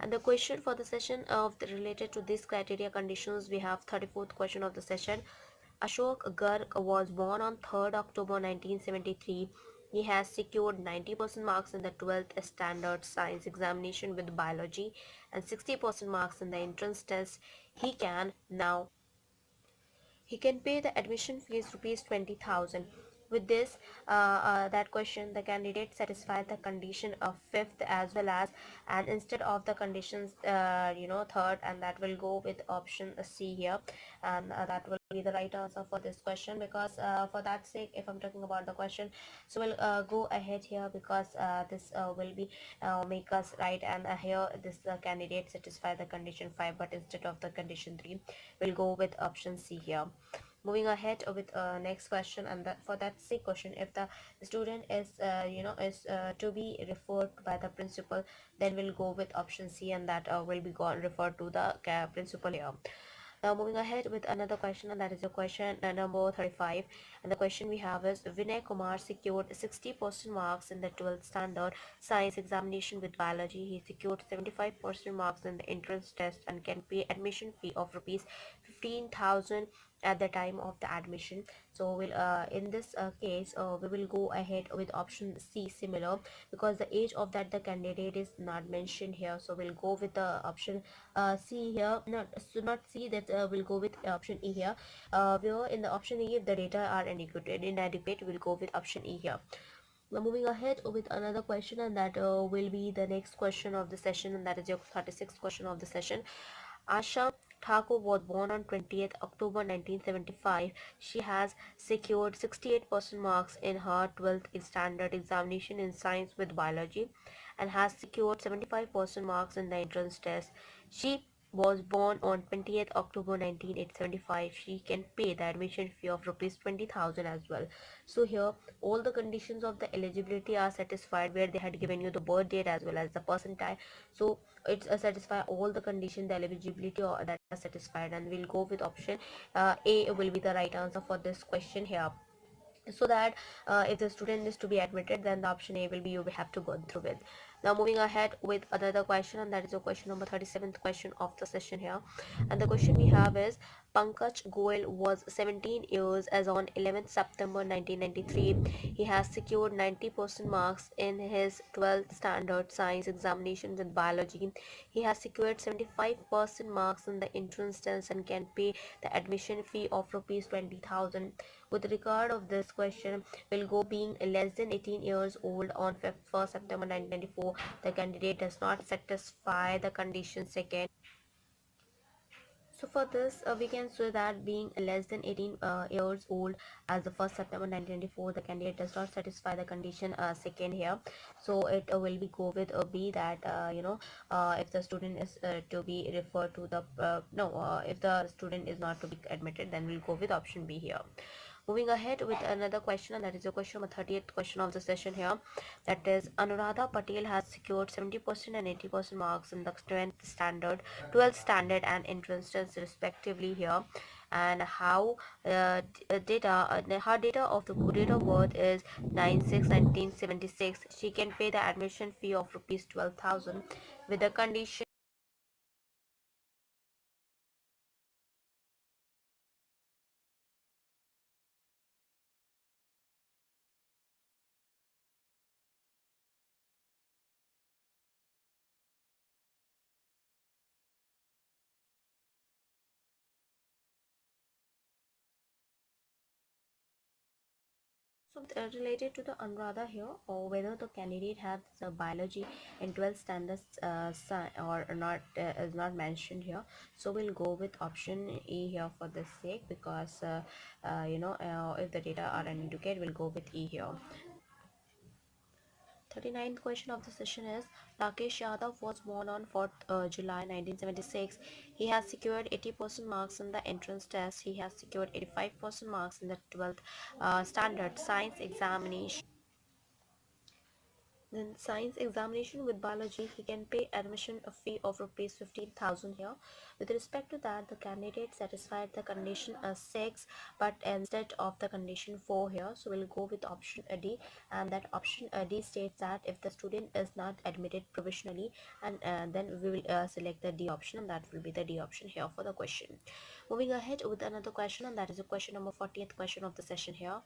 Speaker 1: and the question for the session of related to these criteria conditions, we have 34th question of the session. Ashok Garg was born on 3rd October 1973. He has secured 90% marks in the 12th standard science examination with biology and 60% marks in the entrance test. He can pay the admission fees rupees 20,000. With this, that question, the candidate satisfied the condition of fifth as well as, and instead of the conditions, third, and that will go with option C here, and that will be the right answer for this question, because for that sake, if I'm talking about the question, so we'll go ahead here, because this will be make us right, and here this candidate satisfy the condition 5, but instead of the condition 3, we'll go with option C here. Moving ahead with next question, and that for that sake question, if the student is to be referred by the principal, then we'll go with option C, and that will be referred to the principal here. Now moving ahead with another question, and that is a question number 35, and the question we have is, Vinay Kumar secured 60% marks in the 12th standard science examination with biology. He secured 75% marks in the entrance test and can pay admission fee of rupees 15,000 at the time of the admission. So we'll in this case, we will go ahead with option C, similar, because the age of that the candidate is not mentioned here, so we'll go with the option C here. Not C, that we'll go with option E here. Where in the option E, if the data are inadequate, we'll go with option E here. Now moving ahead with another question, and that will be the next question of the session, and that is your 36th question of the session. Asha Thakur was born on 20th October 1975. She has secured 68% marks in her 12th standard examination in science with biology and has secured 75% marks in the entrance test. She was born on 20th October 1975. She can pay the admission fee of rupees 20,000 as well. So here all the conditions of the eligibility are satisfied, where they had given you the birth date as well as the percentile. So it's satisfy all the condition, the eligibility or that are satisfied, and we'll go with option A will be the right answer for this question here. So that if the student is to be admitted, then the option A will be you will have to go through with. Now moving ahead with another question, and that is a question number 37th question of the session here, and the question we have is, Pankaj Goel was 17 years as on 11th September 1993. He has secured 90% marks in his 12th standard science examination with biology. He has secured 75% marks in the entrance test and can pay the admission fee of rupees 20,000. With regard of this question, will go being less than 18 years old on 1st September 1994. The candidate does not satisfy the condition second. So for this, we can say that being less than 18 years old as the 1st September 1994, the candidate does not satisfy the condition second here. So it will be go with B, that if the student is to be referred to the no if the student is not to be admitted, then we'll go with option B here. Moving ahead with another question, and that is your question number 30th question of the session here. That is, Anuradha Patel has secured 70% and 80% marks in the 10th standard, 12th standard and entrance tests respectively here. And how her data of the date of birth is 9/6/1976. She can pay the admission fee of rupees 12,000 with the condition. So related to the Anuradha here, or whether the candidate has the biology in 12 standards or not is not mentioned here. So we'll go with option E here for this sake, because if the data are uneducated, we'll go with E here. 39th question of the session is, Rakesh Yadav was born on 4th July 1976. He has secured 80% marks in the entrance test. He has secured 85% marks in the 12th standard science examination. Then science examination with biology, he can pay admission a fee of rupees 15,000 here. With respect to that, the candidate satisfied the condition as 6, but instead of the condition 4 here. So we'll go with option D, and that option D states that if the student is not admitted provisionally, and then we will select the D option, and that will be the D option here for the question. Moving ahead with another question, and that is a question number 40th question of the session here.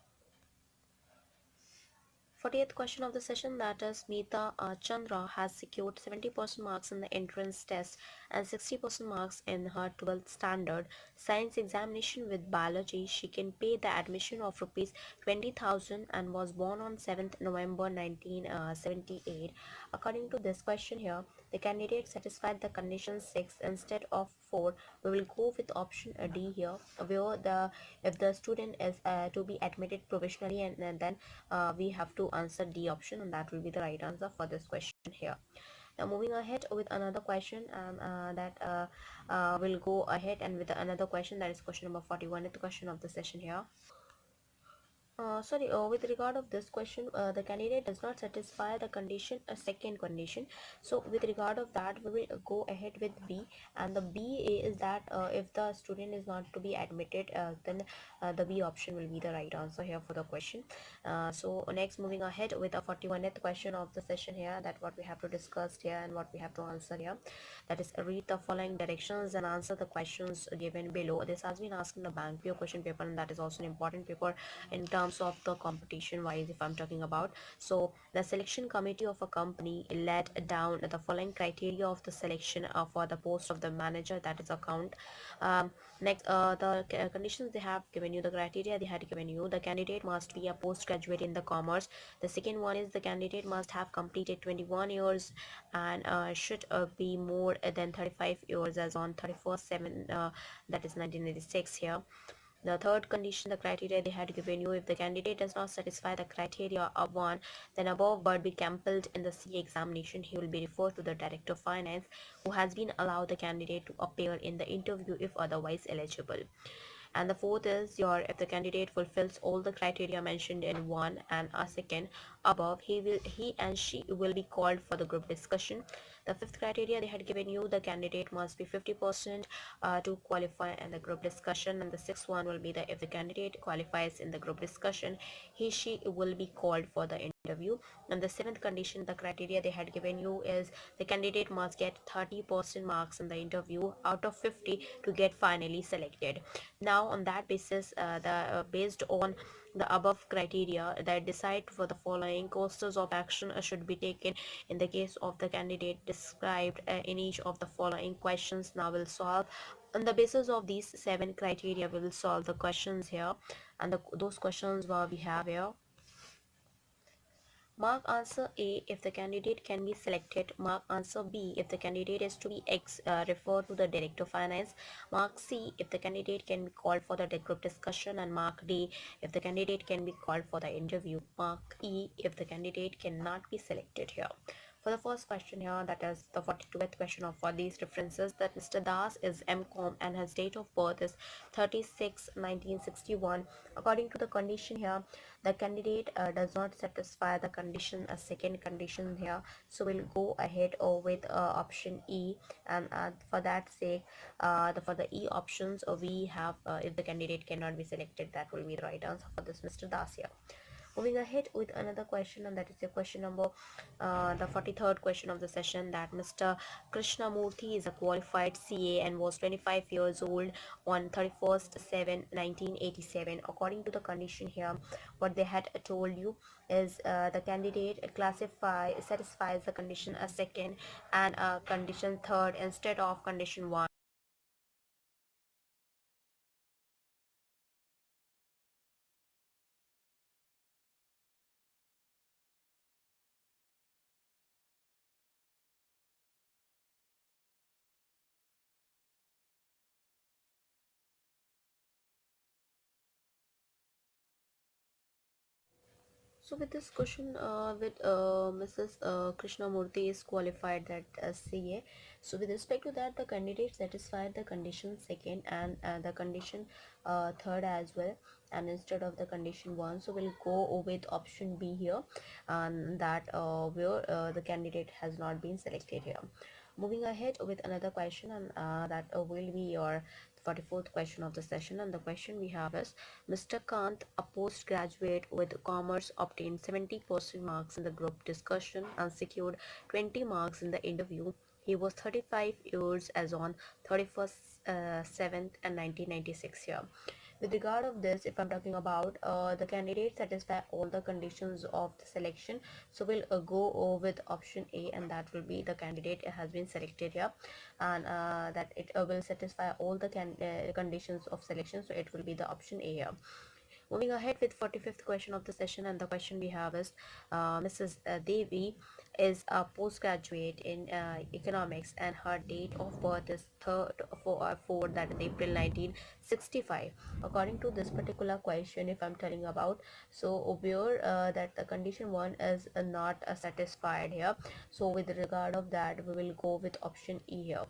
Speaker 1: 40th question of the session, that is, Meeta Chandra has secured 70% marks in the entrance test and 60% marks in her 12th standard science examination with biology. She can pay the admission of rupees 20,000 and was born on 7th November 1978. According to this question here, the candidate satisfied the condition 6 instead of 4. We will go with option D here, where the if the student is to be admitted provisionally, and then we have to answer D option, and that will be the right answer for this question here. Now moving ahead with another question, that will go ahead and with another question, that is question number 41, the question of the session here. With regard of this question, the candidate does not satisfy the condition, a second condition. So with regard of that, we will go ahead with B, and the B is that if the student is not to be admitted, then the B option will be the right answer here for the question. So next, moving ahead with the 41st question of the session here, that what we have to discuss here and what we have to answer here, that is, read the following directions and answer the questions given below. This has been asked in the bank PO question paper, and that is also an important paper in terms of the competition wise, if I'm talking about. So the selection committee of a company laid down the following criteria of the selection for the post of the manager, that is account. Next, the conditions they have given you, the criteria they had given you: the candidate must be a postgraduate in the commerce. The second one is the candidate must have completed 21 years and should be more than 35 years as on 31st 7 that is 1986 here. The third condition, the criteria they had given you: if the candidate does not satisfy the criteria of one, then above but be compelled in the C examination, he will be referred to the director of finance, who has been allowed the candidate to appear in the interview if otherwise eligible. And the fourth is your if the candidate fulfills all the criteria mentioned in one and a second above, he and she will be called for the group discussion. The fifth criteria they had given you: the candidate must be 50% to qualify in the group discussion. And the sixth one will be that if the candidate qualifies in the group discussion, she will be called for the interview. And the seventh condition, the criteria they had given you, is the candidate must get 30% marks in the interview out of 50 to get finally selected. Now on that basis, based on the above criteria, that decide for the following courses of action should be taken in the case of the candidate described in each of the following questions. Now we'll solve on the basis of these 7 criteria. We will solve the questions here, and those questions we have here. Mark answer A if the candidate can be selected. Mark answer B if the candidate is to be referred to the Director of Finance. Mark C if the candidate can be called for the group discussion. And Mark D if the candidate can be called for the interview. Mark E if the candidate cannot be selected here. For the first question here, that is the 42th question of for these references, that Mr. Das is MCOM and his date of birth is 36/1961. According to the condition here, the candidate does not satisfy the condition, a second condition here, so we'll go ahead with option E. And for that sake, for the E options, we have if the candidate cannot be selected, that will be the right answer for this Mr. Das here. Moving ahead with another question, and that is the question number the 43rd question of the session, that Mr. Krishnamurthy is a qualified CA and was 25 years old on 31st/7/1987. According to the condition here, what they had told you is the candidate satisfies the condition a second and condition third instead of condition one. So with this question, with Mrs. Krishnamurthy is qualified that CA. So with respect to that, the candidate satisfied the condition second and the condition third as well, and instead of the condition one. So we'll go with option B here, and that where the candidate has not been selected here. Moving ahead with another question, and that will be your 44th question of the session. And the question we have is, Mr. Kant, a postgraduate with commerce, obtained 70% marks in the group discussion and secured 20 marks in the interview. He was 35 years as on 31st 7th and 1996 here. With regard of this, if I'm talking about the candidate satisfy all the conditions of the selection, so we'll go with option A, and that will be the candidate has been selected here, and that it will satisfy all the conditions of selection, so it will be the option A here. Moving ahead with 45th question of the session, and the question we have is, Mrs. Devi is a postgraduate in economics, and her date of birth is 4 that is April 1965. According to this particular question, if I'm telling about, so where that the condition one is not satisfied here, so with regard of that, we will go with option E here.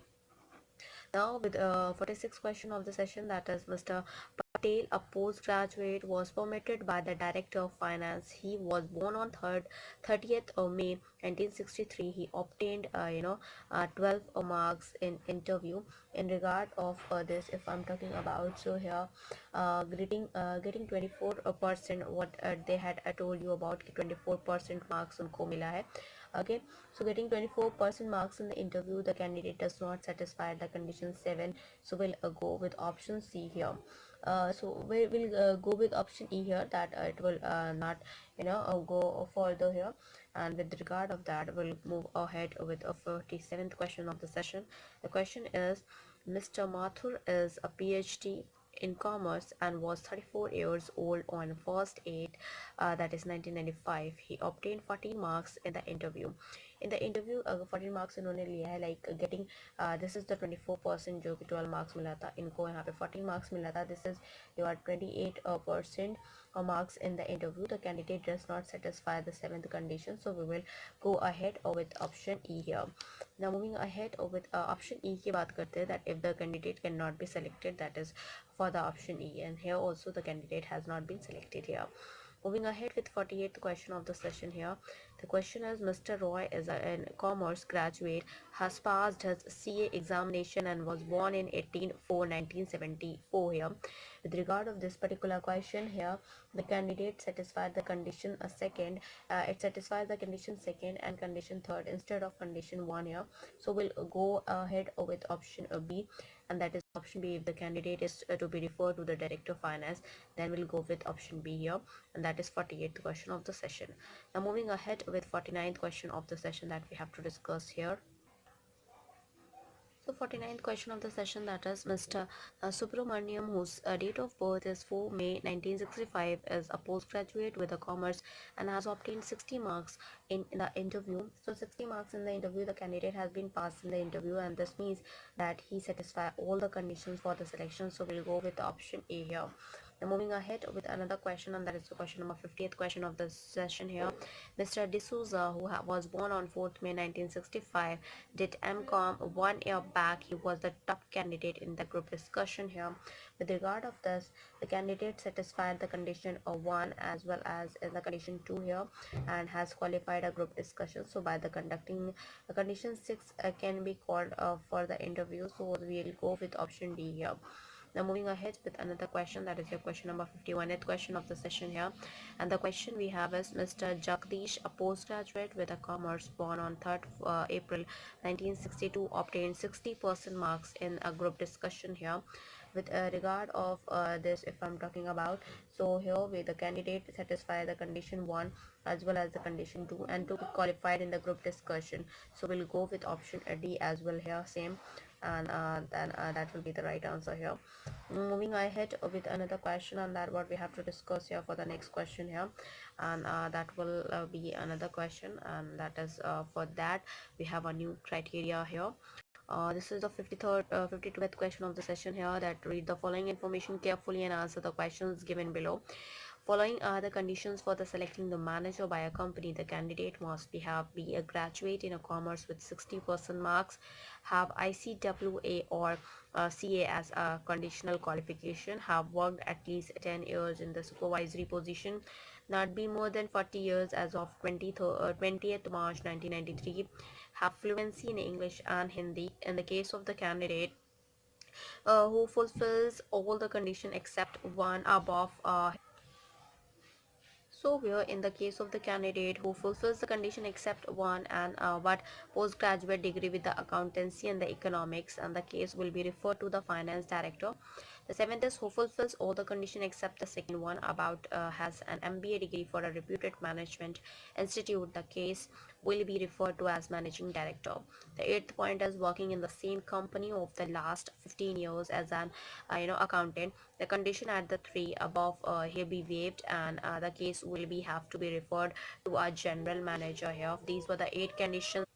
Speaker 1: Now with 46th question of the session, that is Mr. Patel, a postgraduate, was permitted by the Director of Finance. He was born on 30th of May 1963. He obtained 12 marks in interview. In regard of this, if I'm talking about, so here getting 24%, what they had told you about 24% marks on को मिला है. Okay, so getting 24% marks in the interview, the candidate does not satisfy the condition 7, so we'll go with option C here. So we will go with option E here, that it will not go further here. And with regard of that, we'll move ahead with a 47th question of the session. The question is, Mr. Mathur is a PhD in commerce and was 34 years old on 1st 8 that is 1995. He obtained 14 marks in the interview. In the interview 14 marks इन्होंने लिया है, like getting this is the 24% जो कि 12 marks मिला था, इनको यहाँ पे 14 marks मिला था. This is your 28% marks in the interview. The candidate does not satisfy the 7th condition, so we will go ahead with option E here. Now moving ahead with option E की बात करते हैं, that if the candidate cannot be selected, that is for the option E, and here also the candidate has not been selected here. Moving ahead with 48th question of the session here. The question is, Mr. Roy is a commerce graduate, has passed his CA examination and was born in 18/4/1974 here. With regard of this particular question here, the candidate satisfied the condition a second. It satisfies the condition second and condition third instead of condition one here. So we'll go ahead with option B, and that is option B. If the candidate is to be referred to the Director of Finance, then we'll go with option B here, and that is 48th question of the session. Now moving ahead with 49th question of the session that we have to discuss here. So 49th question of the session, that is Mr. Subramaniam, whose date of birth is 4 May 1965, is a postgraduate with a commerce and has obtained 60 marks in the interview. So 60 marks in the interview, the candidate has been passed in the interview, and this means that he satisfies all the conditions for the selection. So we'll go with the option A here. Now moving ahead with another question, and that is the question number 50th question of the session here. Mr. D'Souza, who was born on 4th May 1965, did MCOM 1 year back. He was the top candidate in the group discussion here. With regard of this, the candidate satisfied the condition of 1 as well as in the condition 2 here, and has qualified a group discussion. So by the conducting condition 6 can be called for the interview. So we'll go with option D here. Now moving ahead with another question, that is your question number 51th question of the session here. And the question we have is Mr. Jagdish, a postgraduate with a commerce, born on 3rd April 1962, obtained 60% marks in a group discussion here. With regard of this, if I'm talking about, so here with the candidate satisfy the condition 1 as well as the condition 2, and to be qualified in the group discussion. So we'll go with option D as well here, same, and then that will be the right answer here. Moving ahead with another question, and that what we have to discuss here for the next question here, and that will be another question, and that is for that we have a new criteria here. This is the 52nd question of the session here, that read the following information carefully and answer the questions given below. Following are the conditions for the selecting the manager by a company. The candidate must be a graduate in a commerce with 60% marks, have ICWA or CA as a conditional qualification, have worked at least 10 years in the supervisory position, not be more than 40 years as of 20th March 1993, have fluency in English and Hindi. In the case of the candidate who fulfills all the conditions except one above, so where in the case of the candidate who fulfills the condition except one and what postgraduate degree with the accountancy and the economics, and the case will be referred to the finance director. The seventh is who fulfills all the condition except the second one, about has an MBA degree for a reputed management institute. The case will be referred to as managing director. The eighth point is working in the same company of the last 15 years as an accountant. The condition at the three above here be waived, and the case will be have to be referred to our general manager here. These were the 8 conditions.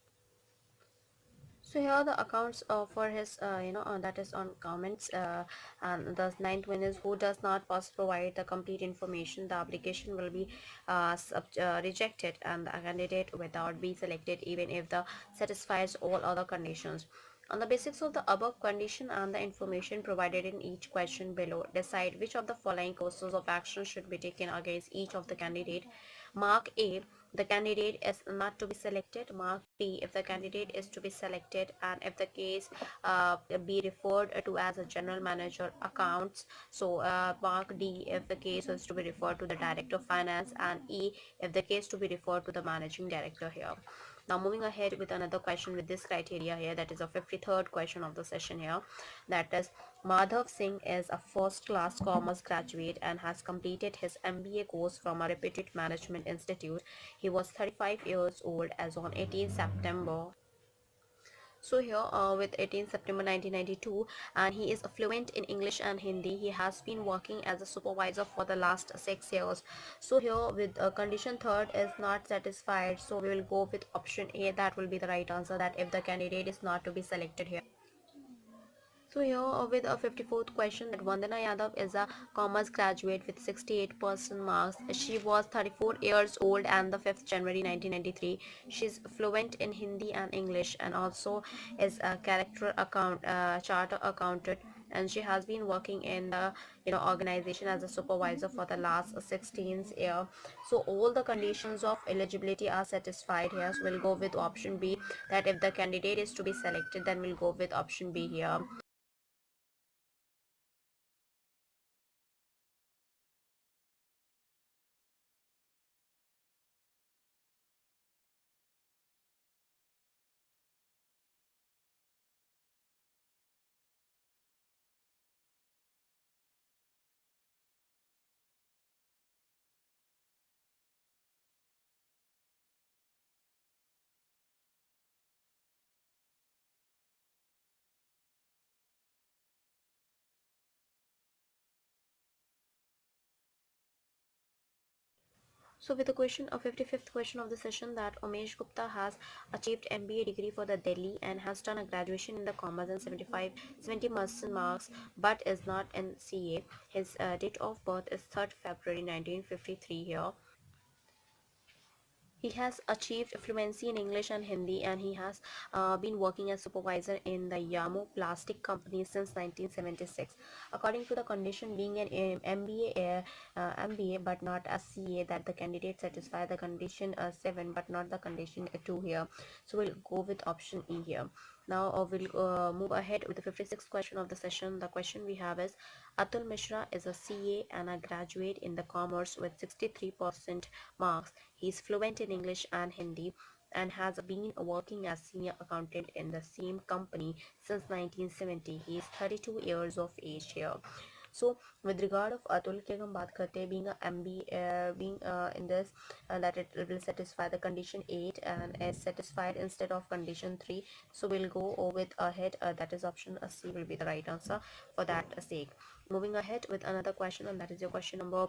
Speaker 1: So here the accounts for his that is on comments, and the ninth one is who does not first provide the complete information, the application will be rejected, and the candidate without be selected even if the satisfies all other conditions. On the basis of the above condition and the information provided in each question below, decide which of the following courses of action should be taken against each of the candidate. Mark A, the candidate is not to be selected. Mark B, if the candidate is to be selected, and if the case be referred to as a general manager accounts. So mark D, if the case is to be referred to the director of finance, and E, if the case to be referred to the managing director here. Now moving ahead with another question with this criteria here, that is a 53rd question of the session here, that is Madhav Singh is a first class commerce graduate and has completed his MBA course from a reputed management institute. He was 35 years old as on 18 September. So here with 18 September 1992, and he is fluent in English and Hindi. He has been working as a supervisor for the last 6 years. So here with condition third is not satisfied, so we will go with option A. That will be the right answer, that if the candidate is not to be selected here. So here with a 54th question, that Vandana Yadav is a commerce graduate with 68% marks. She was 34 years old and the 5th January 1993. She's fluent in Hindi and English, and also is a charter accountant, and she has been working in the organization as a supervisor for the last 16 year. So all the conditions of eligibility are satisfied here, so we'll go with option B, that if the candidate is to be selected, then we'll go with option B here. So with the question of 55th question of the session, that Umesh Gupta has achieved MBA degree for the Delhi and has done a graduation in the commerce and 70% marks, but is not in CA. His date of birth is 3rd February 1953 here. He has achieved fluency in English and Hindi, and he has been working as supervisor in the Yamo Plastic Company since 1976. According to the condition, being an MBA but not a CA, that the candidate satisfy the condition 7 but not the condition 2 here. So we'll go with option E here. Now we'll move ahead with the 56th question of the session. The question we have is, Atul Mishra is a CA and a graduate in the commerce with 63% marks. He is fluent in English and Hindi and has been working as senior accountant in the same company since 1970. He is 32 years of age here. So with regard of Atul की हम बात करते हैं, being a MBA, being in this that it will satisfy the condition 8 and is satisfied instead of condition 3. So we'll go with ahead, that is option C will be the right answer for that sake. Moving ahead with another question, and that is your question number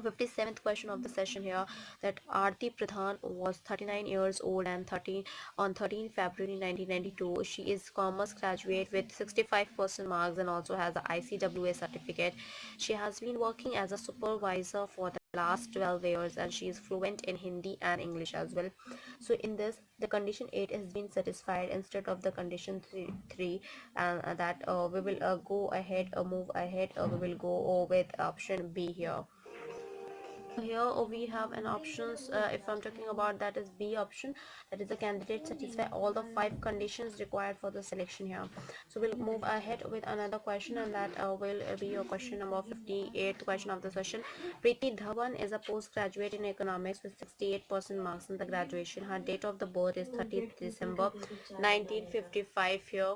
Speaker 1: 57th question of the session here, that Aarti Pradhan was 39 years old and 13 February 1992. She is commerce graduate with 65% marks and also has the ICWA certificate. She has been working as a supervisor for the last 12 years and she is fluent in Hindi and English as well. So in this, the condition 8 has been satisfied instead of the condition 3, and that we will go ahead, move ahead, we will go with option B here. Here we have an options, if I'm talking about, that is B option, that is the candidate satisfy all the 5 conditions required for the selection here. So we'll move ahead with another question, and that will be your question number 58th question of the session. Preeti Dhawan is a postgraduate in economics with 68% marks in the graduation. Her date of the birth is 30th December 1955 here.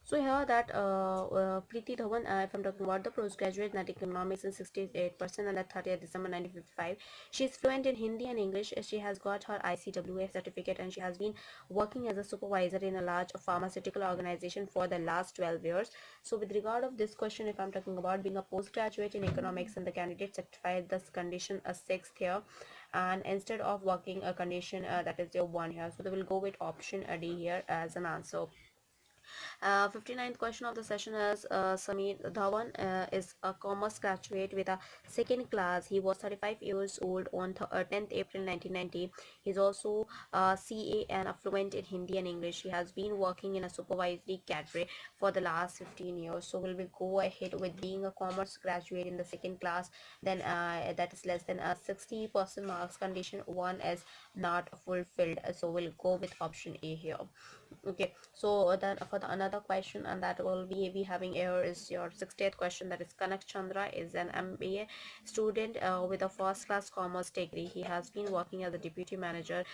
Speaker 1: So here that Preeti Dhawan, if I'm talking about the postgraduate in economics in 68% and at 30th December 1955, she is fluent in Hindi and English. She has got her ICWA certificate and she has been working as a supervisor in a large pharmaceutical organization for the last 12 years. So with regard of this question, if I'm talking about being a postgraduate in economics and the candidate certified this condition a 6th here, and instead of working a condition that is your 1 here. So they will go with option D here as an answer. 59th question of the session is, Sameer Dhawan is a commerce graduate with a second class. He was 35 years old on 10th April 1990. He's also CA and fluent in Hindi and English. He has been working in a supervisory cadre for the last 15 years. So we will go ahead with being a commerce graduate in the second class. Then that is less than a 60% marks. Condition 1 is not fulfilled. So we'll go with option A here. Okay, so then for the another question, and that will be having here is your 60th question, that is Kanak Chandra is an MBA student with a first class commerce degree. He has been working as a deputy manager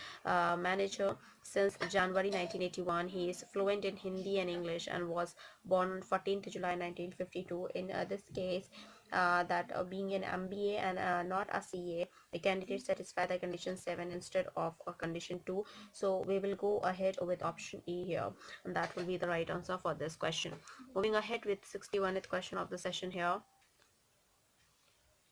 Speaker 1: since January 1981. He is fluent in Hindi and English and was born on 14th July 1952. In this case, that being an MBA and not a CA, the candidate satisfy the condition 7 instead of a condition 2. So we will go ahead with option E here, and that will be the right answer for this question. Moving ahead with 61st question of the session here.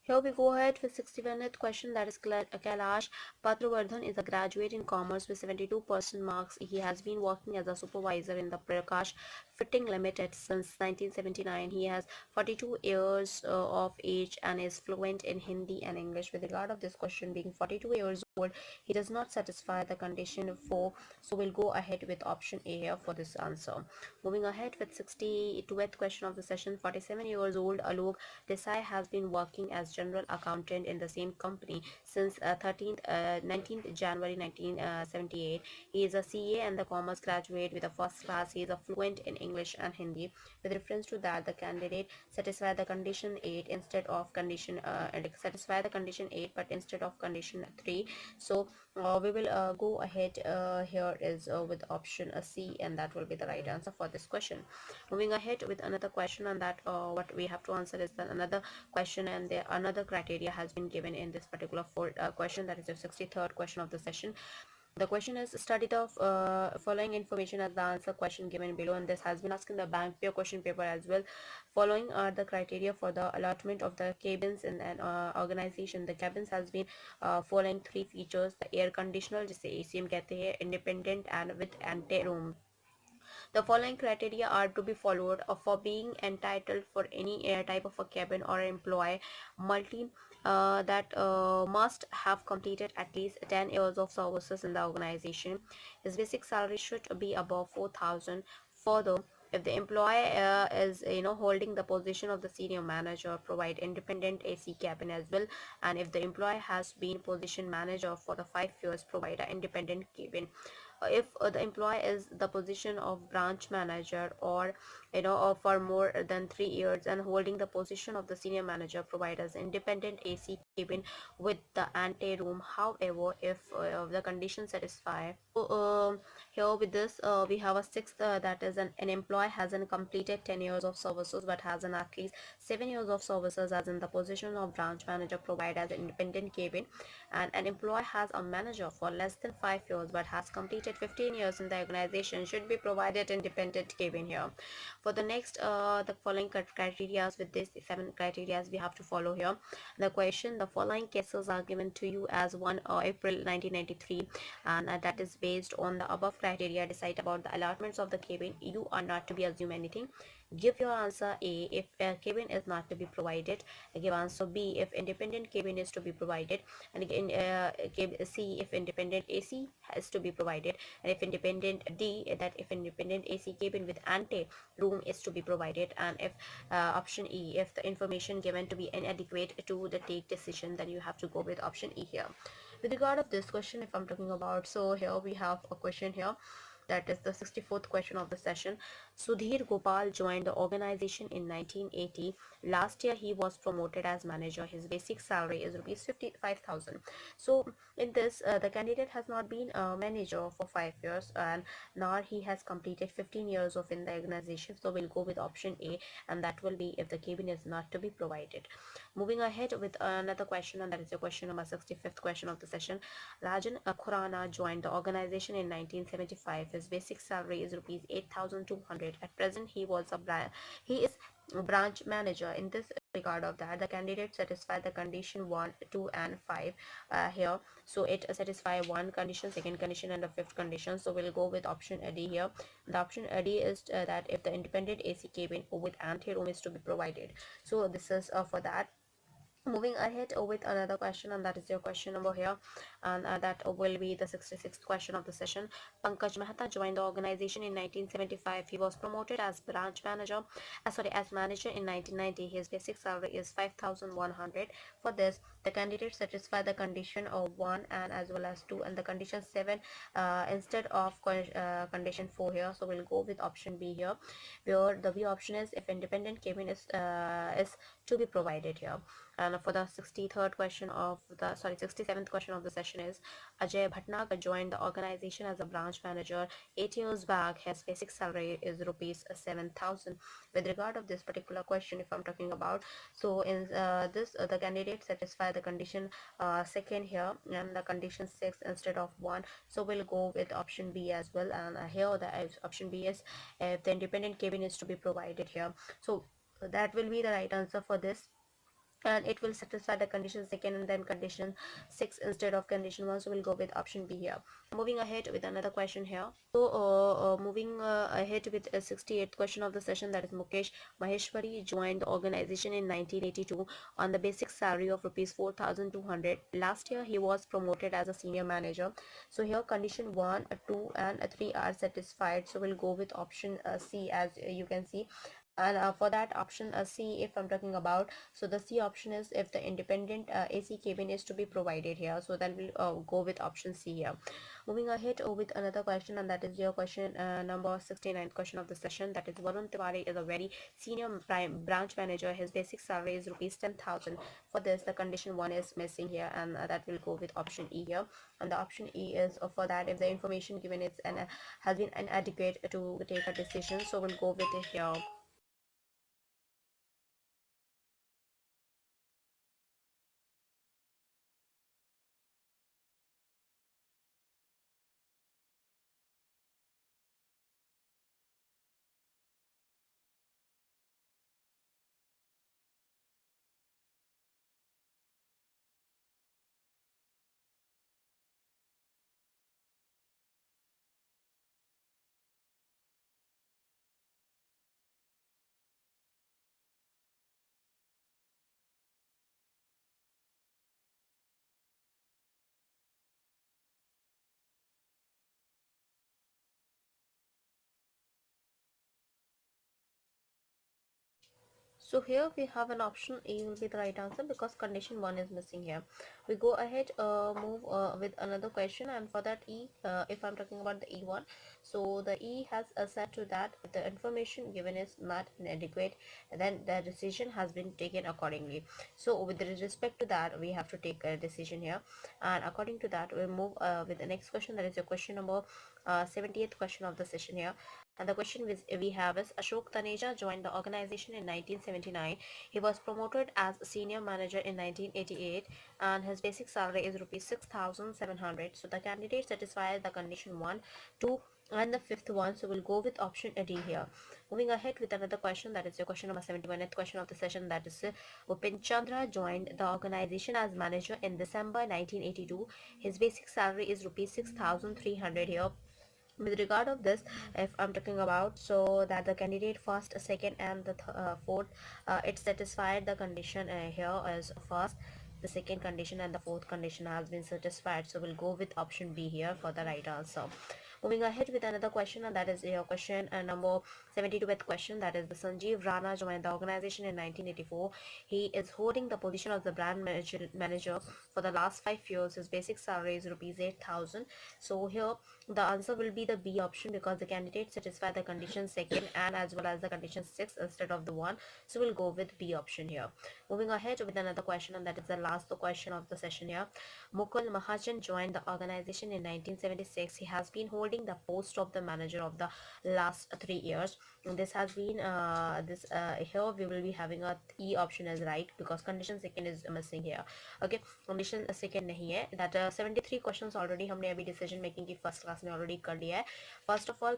Speaker 1: Here we go ahead with 61st question, that is Kailash Patravardhan is a graduate in commerce with 72% marks. He has been working as a supervisor in the Prakash Fitting Limited since 1979. He has 42 years of age and is fluent in Hindi and English. With regard of this question, being 42 years old, he does not satisfy the condition 4. So we'll go ahead with option A here for this answer. Moving ahead with 62th question of the session, 47 years old Alok Desai has been working as general accountant in the same company since 19th January 1978. He is a CA and the commerce graduate with a first class. He is a fluent in English and Hindi. With reference to that, the candidate satisfy the condition 8 instead of condition satisfy the condition 8 but instead of condition 3. So we will go ahead here is with option C, and that will be the right answer for this question. Moving ahead with another question, and that what we have to answer is that another question, and the another criteria has been given in this particular question, that is the 63rd question of the session. The question is, study the following information as the answer question given below, and this has been asked in the bank peer question paper as well. Following are the criteria for the allotment of the cabins in an organization. The cabins has been following three features: the air conditioner, जिसे AC हम कहते हैं, independent and with ante room. The following criteria are to be followed for being entitled for any type of a cabin or employee. Multi that must have completed at least 10 years of services in the organization. His basic salary should be above 4,000. Further, if the employee is holding the position of the senior manager, provide independent AC cabin as well. And if the employee has been position manager for the 5 years, provide an independent cabin. If the employee is the position of branch manager, or for more than 3 years and holding the position of the senior manager, provide us independent AC cabin with the ante room. However, if the conditions satisfy, so here with this we have a sixth, that is an employee has an completed 10 years of services but has an at least 7 years of services as in the position of branch manager, provide as an independent cabin. And an employee has a manager for less than 5 years but has completed 15 years in the organization, should be provided independent cabin here. For the next the following criteria, with this 7 criteria we have to follow here. The question: the following cases are given to you as 1 April 1993, and that is based on the above criteria. Decide about the allotments of the cabin. You are not to be assume anything. Give your answer A if cabin is not to be provided. Give answer B if independent cabin is to be provided. And again give C if independent AC has to be provided. And if independent D, that if independent AC cabin with ante room is to be provided. And if option E, if the information given to be inadequate to the take decision, then you have to go with option E here. With regard of this question, if I'm talking about, so here we have a question here, that is the 64th question of the session. Sudhir Gopal joined the organization in 1980. Last year he was promoted as manager. His basic salary is rupees 55,000. So in this the candidate has not been a manager for 5 years, and nor he has completed 15 years of in the organization. So we'll go with option A, and that will be if the cabin is not to be provided. Moving ahead with another question, and that is the question number 65th question of the session. Rajan Khurana joined the organization in 1975. His basic salary is rupees 8,200. At present, he is a branch manager. In this regard of that, the candidate satisfy the condition 1, 2, and 5 here. So it satisfy one condition, second condition, and the fifth condition. So we'll go with option D here. The option D is that if the independent AC cabin with ante room is to be provided. So this is for that. Moving ahead with another question, and that is your question number here, and that will be the 66th question of the session. Pankaj Mehta joined the organization in 1975. He was promoted as branch manager, as manager in 1990. His basic salary is 5,100. For this, the candidate satisfy the condition of 1 and as well as 2, and the condition 7 instead of condition 4 here. So we'll go with option B here, where the B option is if independent cabin is to be provided here. And for the 67th question of the session is Ajay Bhatnagar joined the organization as a branch manager 8 years back. His basic salary is rupees 7,000. With regard of this particular question, if I'm talking about, so in this the candidate satisfy the condition second here, and the condition 6 instead of 1. So we'll go with option B as well. And here the option B is if the independent cabin is to be provided here. So that will be the right answer for this, and it will satisfy the condition second and then condition 6 instead of condition 1. So we'll go with option B here. Moving ahead with another question here. So moving ahead with a 68th question of the session, that is Mukesh Maheshwari joined the organization in 1982 on the basic salary of rupees 4,200. Last year he was promoted as a senior manager. So here condition 1, 2, and 3 are satisfied. So we'll go with option C, as you can see. And for that option C, if I'm talking about, so the C option is if the independent AC cabin is to be provided here. So then we'll go with option C here. Moving ahead with another question, and that is your question number 69th question of the session, that is Varun Tiwari is a very senior branch manager. His basic salary is rupees 10,000. For this, the condition 1 is missing here, and that will go with option E here. And the option E is for that if the information given is has been inadequate to take a decision. So we'll go with it here. So here we have an option A will be the right answer because condition 1 is missing here. We go ahead, move with another question, and for that E, if I'm talking about the E1, so the E has said to that if the information given is not inadequate, then the decision has been taken accordingly. So with respect to that, we have to take a decision here, and according to that, we move with the next question. That is your question number 70th question of the session here. And the question we have is Ashok Taneja joined the organization in 1979. He was promoted as a senior manager in 1988 and his basic salary is rupees 6,700. So the candidate satisfied the condition 1, 2 and the fifth one. So we'll go with option D here. Moving ahead with another question, that is your question number 71th question of the session. That is Upin Chandra joined the organization as manager in December 1982. His basic salary is rupees 6,300 here. With regard of this, if I'm talking about, so that the candidate first, second and the fourth, it satisfied the condition here as first, the second condition and the fourth condition has been satisfied. So we'll go with option B here for the right answer. Moving ahead with another question, and that is your question number 72th question. That is the Sanjeev Rana joined the organization in 1984. He is holding the position of the brand manager for the last 5 years. His basic salary is rupees 8,000. So here the answer will be the B option because the candidate satisfy the condition second and as well as the condition 6 instead of the 1. So we'll go with B option here. Moving ahead with another question, and that is the last question of the session here. Mukul Mahajan joined the organization in 1976. He has been holding the post of the manager of the last 3 years. This has been here we will be having a E option as right because condition second is missing here. Okay, condition second nahi hai. That 73 questions already हमने अभी decision making की first class में already कर लिया है. First of all,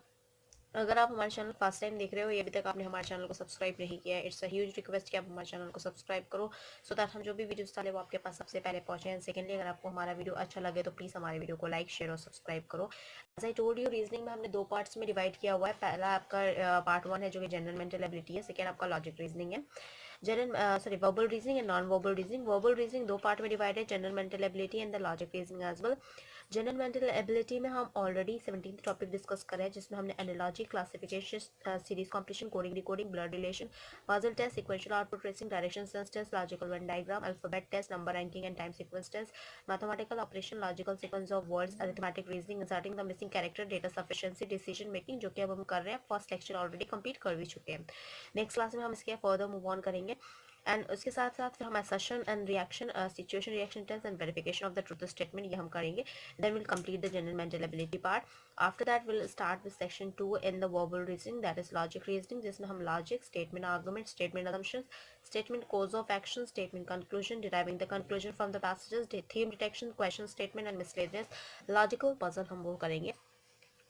Speaker 1: अगर आप हमारे चैनल फर्स्ट टाइम देख रहे हो, ये अभी तक आपने हमारे चैनल को सब्सक्राइब नहीं किया है, इट्स अ ह्यूज रिक्वेस्ट कि आप हमारे चैनल को सब्सक्राइब करो सो दैट हम जो भी वीडियोस डालें वो आपके पास सबसे पहले पहुंचे. एंड सेकेंडली, अगर आपको हमारा वीडियो अच्छा लगे तो प्लीज़ हमारे वीडियो को लाइक, शेयर और सब्सक्राइब करो. As I told you, reasoning में हमने 2 पार्ट्स में डिवाइड किया हुआ है. पहला आपका पार्ट 1 है जो कि जनरल मेंटल एबिलिटी है, सेकेंड आपका लॉजिक रीजनिंग है. Verbal reasoning and non verbal reasoning. Verbal reasoning 2 part में डिवाइड है, general mental ability and the logic reasoning as well. General mental ability में हम ऑलरेडी 17th टॉपिक डिस्कस करें हैं जिसमें हमने analogy, classification, series completion, coding decoding, blood relation, puzzle test, sequential output tracing, direction sense test, logical Venn diagram, alphabet test, number ranking and time sequence test, mathematical operation, logical sequence of words, arithmetic reasoning, inserting the missing character, data sufficiency, decision making, जो कि अब हम कर रहे हैं. First lecture already complete कर भी चुके हैं. नेक्स्ट क्लास में हम इसके फर्दर मूव ऑन करेंगे एंड उसके साथ साथ फिर हम assertion and reaction, situation reaction test and verification of the truth statement ये हम करेंगे. Then will complete the general mental ability part. After that will start with section 2 in the verbal reasoning, that is logic reasoning, जिसमें हम logic, statement argument, statement assumptions, statement cause of action, statement conclusion, deriving the conclusion from the passages, theme detection, question statement and miscellaneous logical puzzle हम वो करेंगे.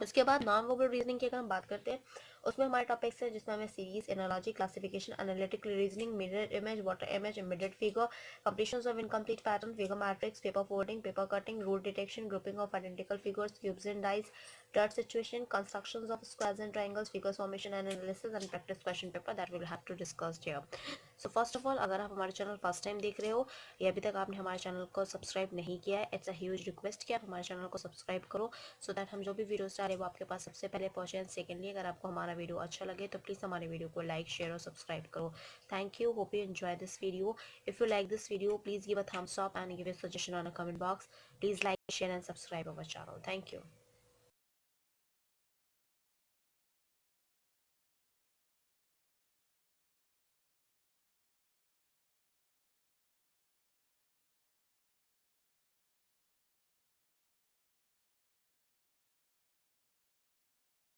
Speaker 1: उसके बाद non verbal reasoning की अगर हम बात करते हैं उसमें हमारे टॉपिक्स है जिसमें हमें series, analogy, classification, analytical reasoning, mirror image, water image, embedded figure, completions of incomplete pattern, figure matrix, paper folding, paper cutting, route detection, grouping of identical figures, cubes and dice, dot situation, constructions of squares and triangles, figure formation and analysis and practice question paper that will have to discuss here. So first of all, अगर आप हमारे channel first time देख रहे हो या अभी तक आपने हमारे चैनल को सब्सक्राइब नहीं किया है, इट्स अ ह्यूज रिक्वेस्ट कि आप हमारे चैनल को सब्सक्राइब करो सो दैट हम जो भी वीडियोस डालें वो आपके पास सबसे पहले पहुंचे. एंड सेकेंडली, अगर आपको हमारा वीडियो अच्छा लगे तो प्लीज़ हमारे वीडियो को लाइक, शेयर और सब्सक्राइब करो. Thank you. Hope you enjoy this video. If you like this video, please give a thumbs up and give a suggestion on a comment box. Please like, share and subscribe our channel. Thank you.